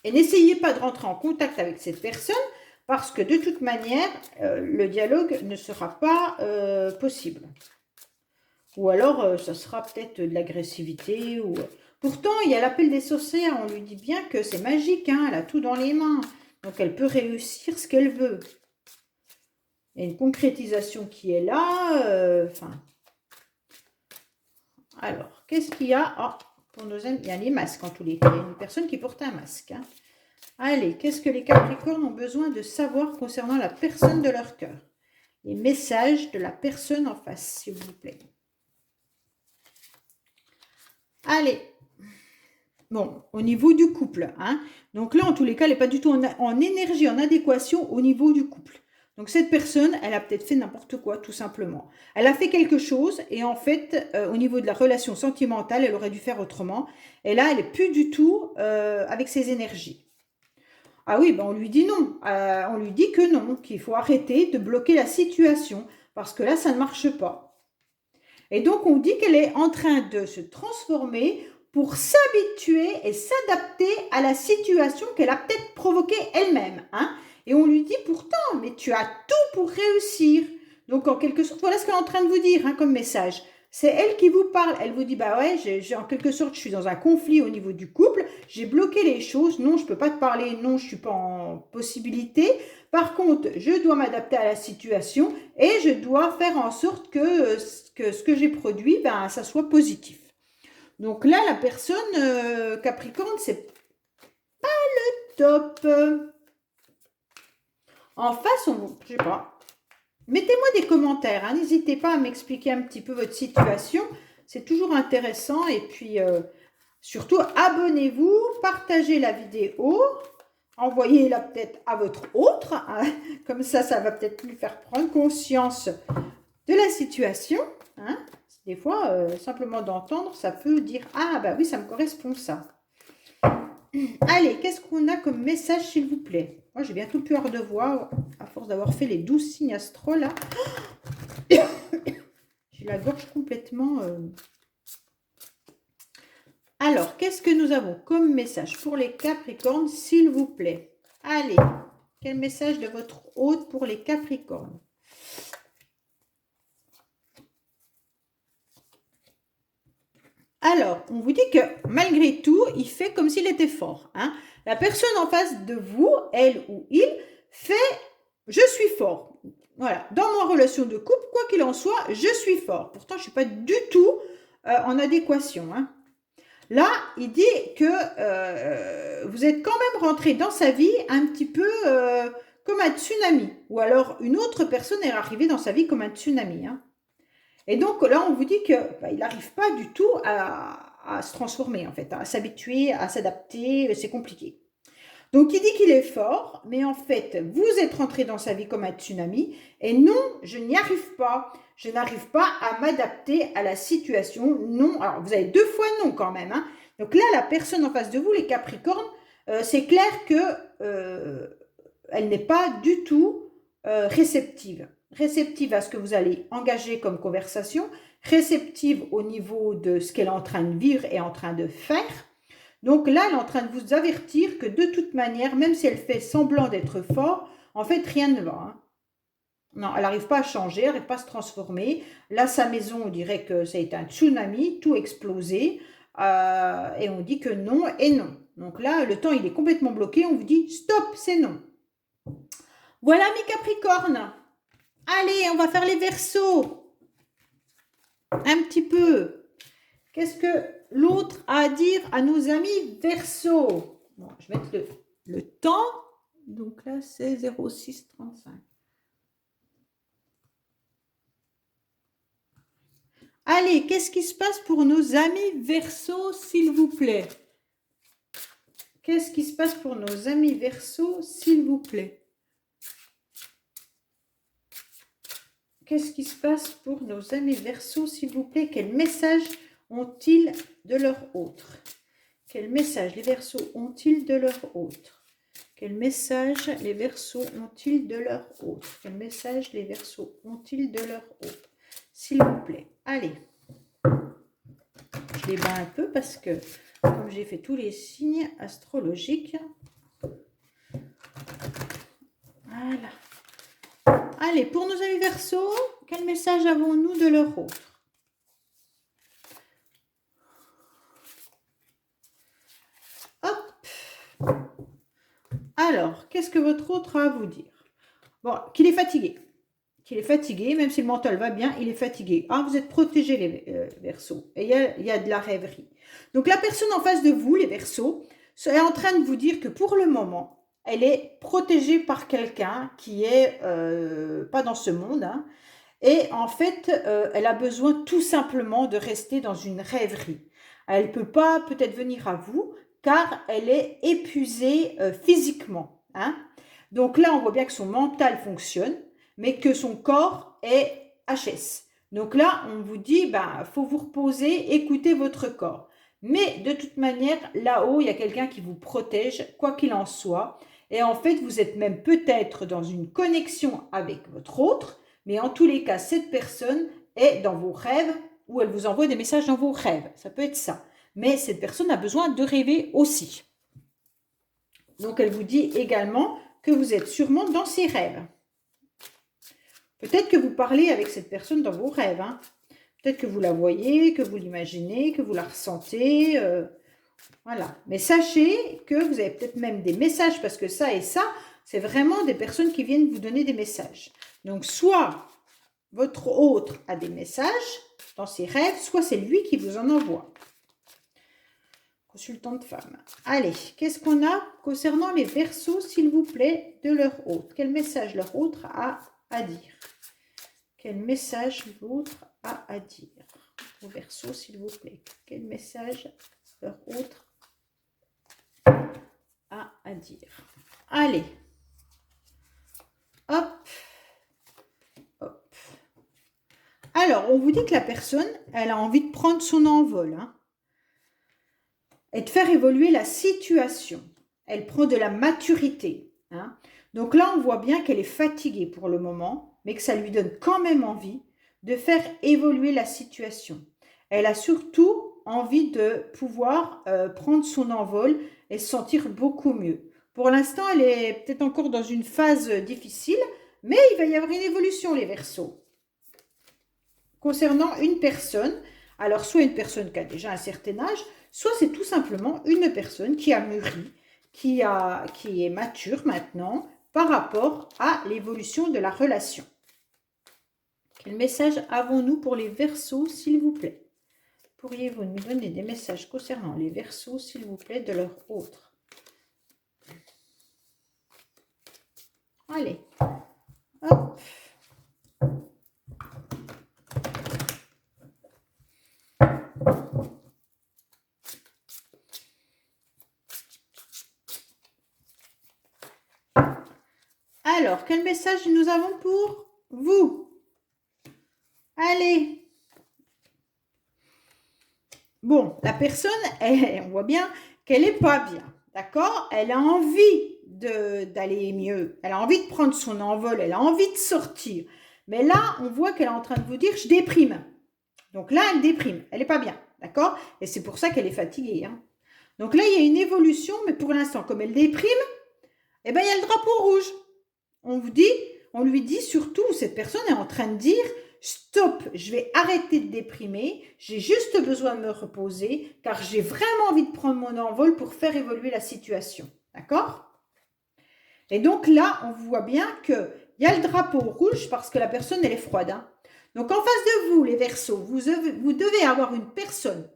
Et n'essayez pas de rentrer en contact avec cette personne parce que, de toute manière, le dialogue ne sera pas possible. Ou alors, ça sera peut-être de l'agressivité. Ou... Pourtant, il y a l'appel des sorcières. On lui dit bien que c'est magique. Hein, elle a tout dans les mains. Donc, elle peut réussir ce qu'elle veut. Il y a une concrétisation qui est là. Alors, qu'est-ce qu'il y a? Oh, pour nos amis, il y a les masques en tous les cas. Il y a une personne qui porte un masque. Hein. Allez, qu'est-ce que les Capricornes ont besoin de savoir concernant la personne de leur cœur? Les messages de la personne en face, s'il vous plaît. Allez. Bon, au niveau du couple. Hein. Donc là, en tous les cas, elle n'est pas du tout en énergie, en adéquation au niveau du couple. Donc cette personne, elle a peut-être fait n'importe quoi, tout simplement. Elle a fait quelque chose et en fait, au niveau de la relation sentimentale, elle aurait dû faire autrement. Et là, elle n'est plus du tout avec ses énergies. Ah oui, ben on lui dit non. On lui dit que non, qu'il faut arrêter de bloquer la situation parce que là, ça ne marche pas. Et donc, on dit qu'elle est en train de se transformer pour s'habituer et s'adapter à la situation qu'elle a peut-être provoquée elle-même. Hein. Et on lui dit pourtant, mais tu as tout pour réussir. Donc, en quelque sorte, voilà ce qu'elle est en train de vous dire hein, comme message. C'est elle qui vous parle. Elle vous dit, bah ouais, en quelque sorte, je suis dans un conflit au niveau du couple. J'ai bloqué les choses. Non, je ne peux pas te parler. Non, je ne suis pas en possibilité. Par contre, je dois m'adapter à la situation et je dois faire en sorte que ce que j'ai produit, ben, ça soit positif. Donc là, la personne Capricorne, c'est pas le top. En face, je sais pas. Mettez-moi des commentaires. Hein. N'hésitez pas à m'expliquer un petit peu votre situation. C'est toujours intéressant. Et puis, surtout, abonnez-vous, partagez la vidéo. Envoyez-la peut-être à votre autre. Hein. Comme ça va peut-être lui faire prendre conscience de la situation. Hein. Des fois, simplement d'entendre, ça peut dire « Ah, bah oui, ça me correspond, ça. » Allez, qu'est-ce qu'on a comme message, s'il vous plaît? Moi, j'ai bientôt plus hors de voix, à force d'avoir fait les 12 signes astro, là. J'ai la gorge complètement... Alors, qu'est-ce que nous avons comme message pour les Capricornes, s'il vous plaît? Allez, quel message de votre hôte pour les Capricornes? Alors, on vous dit que malgré tout, il fait comme s'il était fort. Hein. La personne en face de vous, elle ou il, fait « je suis fort ». Voilà, dans ma relation de couple, quoi qu'il en soit, je suis fort. Pourtant, je ne suis pas du tout en adéquation. Hein. Là, il dit que vous êtes quand même rentré dans sa vie un petit peu comme un tsunami. Ou alors, une autre personne est arrivée dans sa vie comme un tsunami. Hein. Et donc là, on vous dit qu'il n'arrive pas du tout à se transformer, en fait, à s'habituer, à s'adapter, c'est compliqué. Donc, il dit qu'il est fort, mais en fait, vous êtes rentré dans sa vie comme un tsunami, et non, je n'y arrive pas. Je n'arrive pas à m'adapter à la situation. Non, alors vous avez 2 fois non quand même. Hein. Donc là, la personne en face de vous, les Capricornes, c'est clair que elle n'est pas du tout réceptive. Réceptive à ce que vous allez engager comme conversation, réceptive au niveau de ce qu'elle est en train de vivre et en train de faire. Donc là, elle est en train de vous avertir que de toute manière, même si elle fait semblant d'être fort, en fait, rien ne va. Hein. Non, elle n'arrive pas à changer, elle n'arrive pas à se transformer. Là, sa maison, on dirait que ça a été un tsunami, tout explosé. Et on dit que non et non. Donc là, le temps, il est complètement bloqué. On vous dit stop, c'est non. Voilà mes Capricornes. Allez, on va faire les Verseaux. Un petit peu. Qu'est-ce que l'autre a à dire à nos amis Verseaux? Bon, je vais mettre le temps. Donc là, c'est 06:35. Allez, qu'est-ce qui se passe pour nos amis Verseaux, s'il vous plaît? Qu'est-ce qui se passe pour nos amis Verseaux, s'il vous plaît? Qu'est-ce qui se passe pour nos amis Verseaux, s'il vous plaît? Quel message ont-ils de leur autre? Quel message les Verseaux ont-ils de leur autre? Quel message les Verseaux ont-ils de leur autre? Quel message les Verseaux ont-ils de leur autre? S'il vous plaît. Allez. Je les bats un peu parce que, comme j'ai fait tous les signes astrologiques, voilà. Allez, pour nos amis Verseaux, quel message avons-nous de leur autre? Hop. Alors, qu'est-ce que votre autre a à vous dire? Bon, qu'il est fatigué. Qu'il est fatigué, même si le mental va bien, il est fatigué. Ah, vous êtes protégés, les Verseaux. Et il y a de la rêverie. Donc, la personne en face de vous, les Verseaux, est en train de vous dire que pour le moment, elle est protégée par quelqu'un qui est pas dans ce monde. Hein, et en fait, elle a besoin tout simplement de rester dans une rêverie. Elle ne peut pas peut-être venir à vous, car elle est épuisée physiquement. Hein. Donc là, on voit bien que son mental fonctionne, mais que son corps est HS. Donc là, on vous dit, faut vous reposer, écoutez votre corps. Mais de toute manière, là-haut, il y a quelqu'un qui vous protège, quoi qu'il en soit. Et en fait, vous êtes même peut-être dans une connexion avec votre autre, mais en tous les cas, cette personne est dans vos rêves ou elle vous envoie des messages dans vos rêves. Ça peut être ça. Mais cette personne a besoin de rêver aussi. Donc, elle vous dit également que vous êtes sûrement dans ses rêves. Peut-être que vous parlez avec cette personne dans vos rêves. Hein. Peut-être que vous la voyez, que vous l'imaginez, que vous la ressentez. Voilà. Mais sachez que vous avez peut-être même des messages, parce que ça et ça, c'est vraiment des personnes qui viennent vous donner des messages. Donc, soit votre autre a des messages dans ses rêves, soit c'est lui qui vous en envoie. Consultante femme. Allez, qu'est-ce qu'on a concernant les Verseaux, s'il vous plaît, de leur autre? Quel message leur autre a à dire? Quel message l'autre a à dire aux Verseaux, s'il vous plaît? Quel message leur autre a à dire? Allez. Hop. Hop. Alors, on vous dit que la personne, elle a envie de prendre son envol. Hein. et de faire évoluer la situation. Elle prend de la maturité. Hein. Donc là, on voit bien qu'elle est fatiguée pour le moment, mais que ça lui donne quand même envie de faire évoluer la situation. Elle a surtout envie de pouvoir prendre son envol et se sentir beaucoup mieux. Pour l'instant, elle est peut-être encore dans une phase difficile, mais il va y avoir une évolution, les Verseaux. Concernant une personne, alors soit une personne qui a déjà un certain âge, soit c'est tout simplement une personne qui a mûri, qui est mature maintenant par rapport à l'évolution de la relation. Quel message avons-nous pour les Verseaux, s'il vous plaît? Pourriez-vous nous donner des messages concernant les Verseaux, s'il vous plaît, de leur autre? Allez, hop. Alors, quel message nous avons pour vous? Allez. Bon, la personne, on voit bien qu'elle n'est pas bien, d'accord? Elle a envie d'aller mieux, elle a envie de prendre son envol, elle a envie de sortir. Mais là, on voit qu'elle est en train de vous dire « je déprime ». Donc là, elle déprime, elle n'est pas bien, d'accord? Et c'est pour ça qu'elle est fatiguée. Hein. Donc là, il y a une évolution, mais pour l'instant, comme elle déprime, eh ben, il y a le drapeau rouge. On lui dit surtout, cette personne est en train de dire « stop, je vais arrêter de déprimer, j'ai juste besoin de me reposer, car j'ai vraiment envie de prendre mon envol pour faire évoluer la situation. » D'accord? Et donc là, on voit bien qu'il y a le drapeau rouge parce que la personne, elle est froide. Hein. Donc en face de vous, les Verseaux, vous devez avoir une personne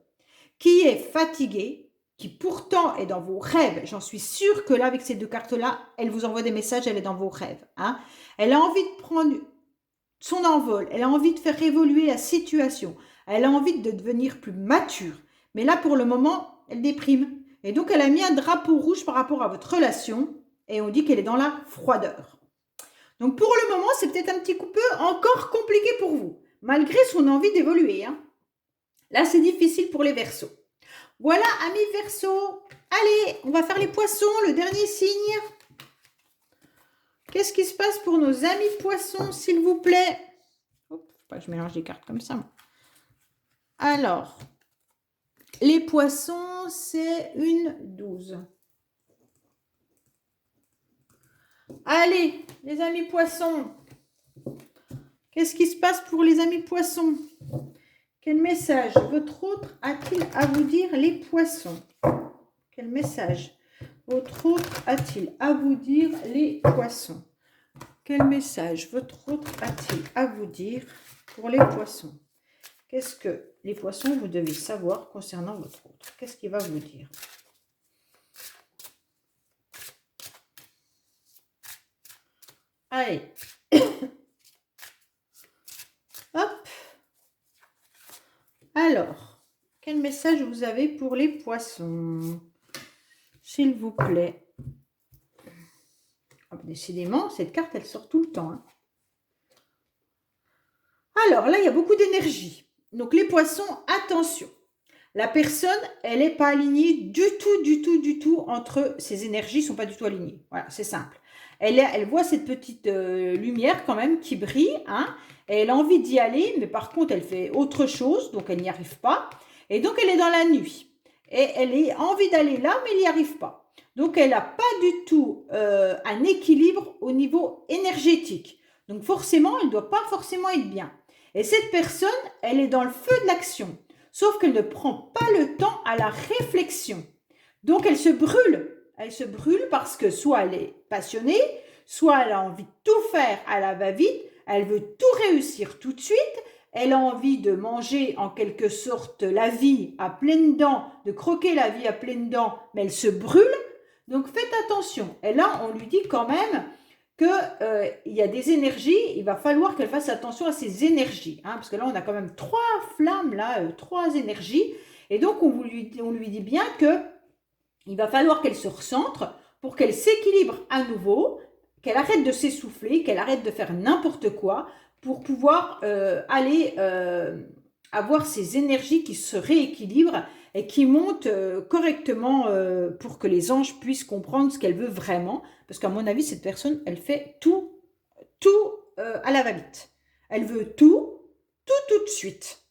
qui est fatiguée, qui pourtant est dans vos rêves. J'en suis sûre que là, avec ces deux cartes-là, elle vous envoie des messages, elle est dans vos rêves. Hein. Elle a envie de prendre son envol, elle a envie de faire évoluer la situation, elle a envie de devenir plus mature. Mais là, pour le moment, elle déprime. Et donc, elle a mis un drapeau rouge par rapport à votre relation et on dit qu'elle est dans la froideur. Donc, pour le moment, c'est peut-être un petit peu encore compliqué pour vous, malgré son envie d'évoluer. Hein. Là, c'est difficile pour les Verseaux. Voilà, amis Verseaux. Allez, on va faire les Poissons, le dernier signe. Qu'est-ce qui se passe pour nos amis Poissons, s'il vous plaît? Hop, faut pas que je mélange les cartes comme ça. Alors, les Poissons, c'est une 12. Allez, les amis Poissons. Qu'est-ce qui se passe pour les amis Poissons? Quel message votre autre a-t-il à vous dire, les Poissons? Quel message votre autre a-t-il à vous dire, les Poissons? Quel message votre autre a-t-il à vous dire pour les Poissons? Qu'est-ce que les Poissons, vous devez savoir concernant votre autre? Qu'est-ce qu'il va vous dire? Allez. Hop. Alors, quel message vous avez pour les Poissons? S'il vous plaît. Oh, décidément, cette carte, elle sort tout le temps. Hein. Alors, là, il y a beaucoup d'énergie. Donc, les Poissons, attention. La personne, elle n'est pas alignée du tout entre ses énergies, ne sont pas du tout alignées. Voilà, c'est simple. Elle voit cette petite lumière quand même qui brille. Hein, et elle a envie d'y aller, mais par contre, elle fait autre chose, donc elle n'y arrive pas. Et donc, elle est dans la nuit. Et elle a envie d'aller là, mais elle n'y arrive pas. Donc, elle n'a pas du tout un équilibre au niveau énergétique. Donc, forcément, elle ne doit pas forcément être bien. Et cette personne, elle est dans le feu de l'action. Sauf qu'elle ne prend pas le temps à la réflexion. Donc, elle se brûle. Elle se brûle parce que soit elle est passionnée, soit elle a envie de tout faire à la va-vite, elle veut tout réussir tout de suite, elle a envie de manger en quelque sorte la vie à pleines dents, de croquer la vie à pleines dents, mais elle se brûle. Donc, faites attention. Et là, on lui dit quand même qu'il y a des énergies, il va falloir qu'elle fasse attention à ces énergies. Hein, parce que là, on a quand même 3 flammes, là, 3 énergies. Et donc, on lui dit bien qu'il va falloir qu'elle se recentre pour qu'elle s'équilibre à nouveau, qu'elle arrête de s'essouffler, qu'elle arrête de faire n'importe quoi pour pouvoir aller avoir ces énergies qui se rééquilibrent et qui monte correctement pour que les anges puissent comprendre ce qu'elle veut vraiment. Parce qu'à mon avis, cette personne, elle fait tout à la va-vite. Elle veut tout de suite.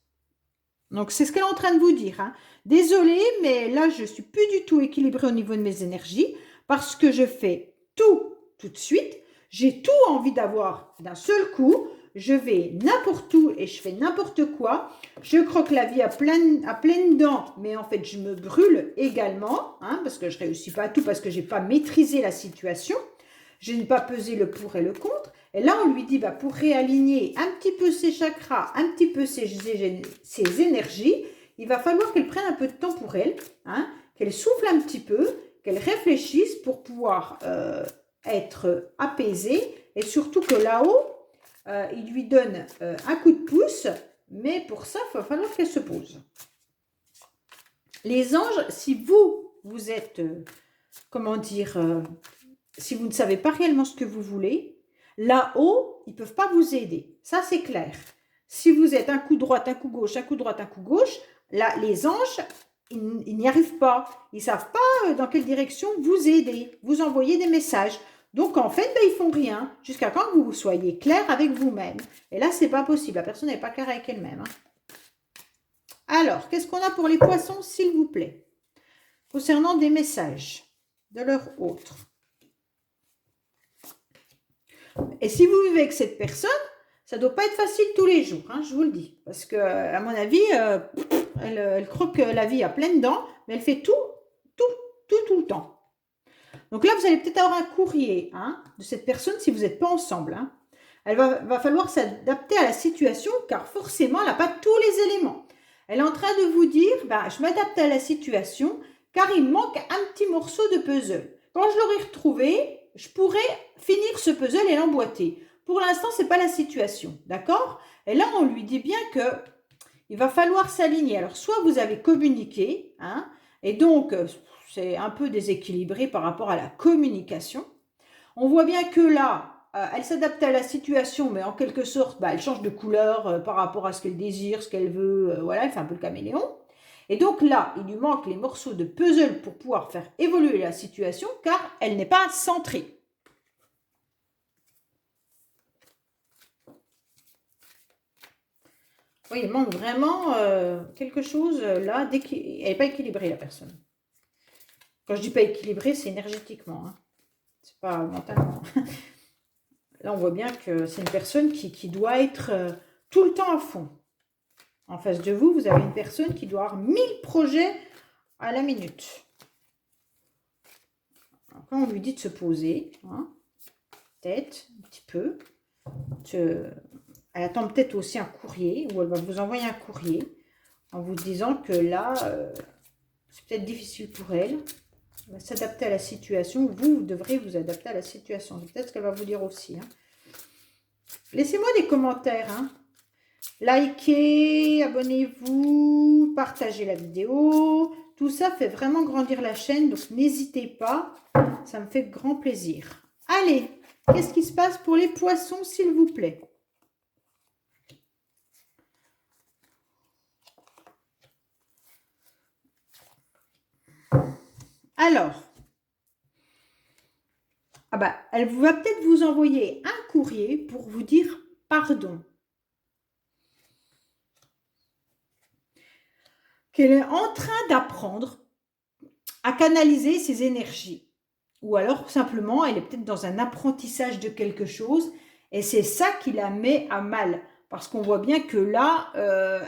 Donc, c'est ce qu'elle est en train de vous dire, hein. Désolée, mais là, je ne suis plus du tout équilibrée au niveau de mes énergies parce que je fais tout de suite. J'ai tout envie d'avoir d'un seul coup. Je vais n'importe où et je fais n'importe quoi. Je croque la vie à pleines dents, mais en fait, je me brûle également, hein, parce que je ne réussis pas à tout, parce que je n'ai pas maîtrisé la situation. Je n'ai pas pesé le pour et le contre. Et là, on lui dit, bah, pour réaligner un petit peu ses chakras, un petit peu ses énergies, il va falloir qu'elle prenne un peu de temps pour elle, hein, qu'elle souffle un petit peu, qu'elle réfléchisse pour pouvoir être apaisée et surtout que là-haut, il lui donne un coup de pouce, mais pour ça, il va falloir qu'elle se pose. Les anges, si vous êtes, comment dire, si vous ne savez pas réellement ce que vous voulez, là-haut, ils ne peuvent pas vous aider. Ça, c'est clair. Si vous êtes un coup droite, un coup gauche, un coup droite, un coup gauche, là, les anges, ils n'y arrivent pas. Ils ne savent pas dans quelle direction vous aider, vous envoyer des messages. Donc, en fait, ben, ils ne font rien jusqu'à quand vous soyez clair avec vous-même. Et là, ce n'est pas possible. La personne n'est pas claire avec elle-même, hein. Alors, qu'est-ce qu'on a pour les poissons, s'il vous plaît? Concernant des messages de leur autre. Et si vous vivez avec cette personne, ça ne doit pas être facile tous les jours, hein, je vous le dis. Parce que, à mon avis, elle croque la vie à pleines dents, mais elle fait tout le temps. Donc là, vous allez peut-être avoir un courrier, hein, de cette personne si vous n'êtes pas ensemble, hein. Elle va falloir s'adapter à la situation, car forcément, elle n'a pas tous les éléments. Elle est en train de vous dire, bah, je m'adapte à la situation, car il me manque un petit morceau de puzzle. Quand je l'aurai retrouvé, je pourrai finir ce puzzle et l'emboîter. Pour l'instant, ce n'est pas la situation, d'accord? Et là, on lui dit bien que il va falloir s'aligner. Alors, soit vous avez communiqué, hein, et donc, c'est un peu déséquilibré par rapport à la communication. On voit bien que là, elle s'adapte à la situation, mais en quelque sorte, bah, elle change de couleur par rapport à ce qu'elle désire, ce qu'elle veut. Voilà, elle fait un peu le caméléon. Et donc là, il lui manque les morceaux de puzzle pour pouvoir faire évoluer la situation, car elle n'est pas centrée. Oui, il manque vraiment quelque chose là. Elle n'est pas équilibrée, la personne. Quand je dis pas équilibrée, c'est énergétiquement, hein. C'est pas mentalement. Là, on voit bien que c'est une personne qui doit être tout le temps à fond. En face de vous, vous avez une personne qui doit avoir 1000 projets à la minute. Alors, quand on lui dit de se poser, hein, peut-être un petit peu, elle attend peut-être aussi un courrier, ou elle va vous envoyer un courrier en vous disant que là, c'est peut-être difficile pour elle. Elle va s'adapter à la situation. Vous devrez vous adapter à la situation. C'est peut-être ce qu'elle va vous dire aussi, hein. Laissez-moi des commentaires, hein. Likez, abonnez-vous, partagez la vidéo. Tout ça fait vraiment grandir la chaîne, donc n'hésitez pas. Ça me fait grand plaisir. Allez, qu'est-ce qui se passe pour les poissons, s'il vous plaît? Alors, ah bah, elle va peut-être vous envoyer un courrier pour vous dire pardon. Qu'elle est en train d'apprendre à canaliser ses énergies. Ou alors, simplement, elle est peut-être dans un apprentissage de quelque chose et c'est ça qui la met à mal. Parce qu'on voit bien que là,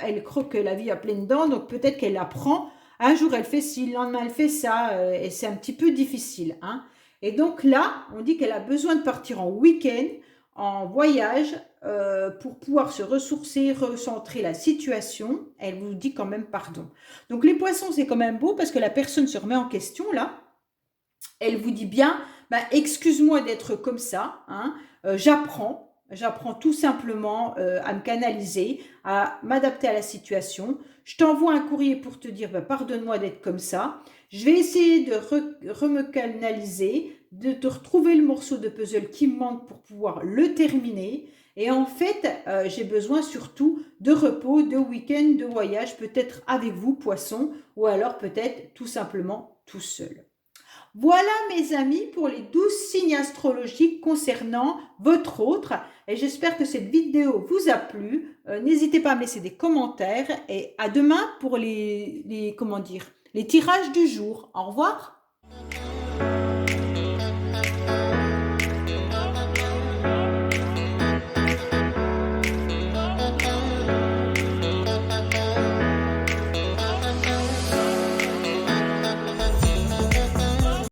elle croque la vie à pleines dents, donc peut-être qu'elle apprend. Un jour, elle fait ci, le lendemain, elle fait ça, et c'est un petit peu difficile, hein. Et donc là, on dit qu'elle a besoin de partir en week-end, en voyage, pour pouvoir se ressourcer, recentrer la situation. Elle vous dit quand même pardon. Donc les poissons, c'est quand même beau parce que la personne se remet en question là. Elle vous dit bien, bah, excuse-moi d'être comme ça, hein, j'apprends. J'apprends tout simplement à me canaliser, à m'adapter à la situation. Je t'envoie un courrier pour te dire bah, pardonne-moi d'être comme ça. Je vais essayer de me canaliser, de te retrouver le morceau de puzzle qui me manque pour pouvoir le terminer. Et en fait, j'ai besoin surtout de repos, de week-end, de voyage, peut-être avec vous, poisson, ou alors peut-être tout simplement tout seul. Voilà mes amis pour les 12 signes astrologiques concernant votre autre et j'espère que cette vidéo vous a plu. N'hésitez pas à me laisser des commentaires et à demain pour comment dire, les tirages du jour. Au revoir.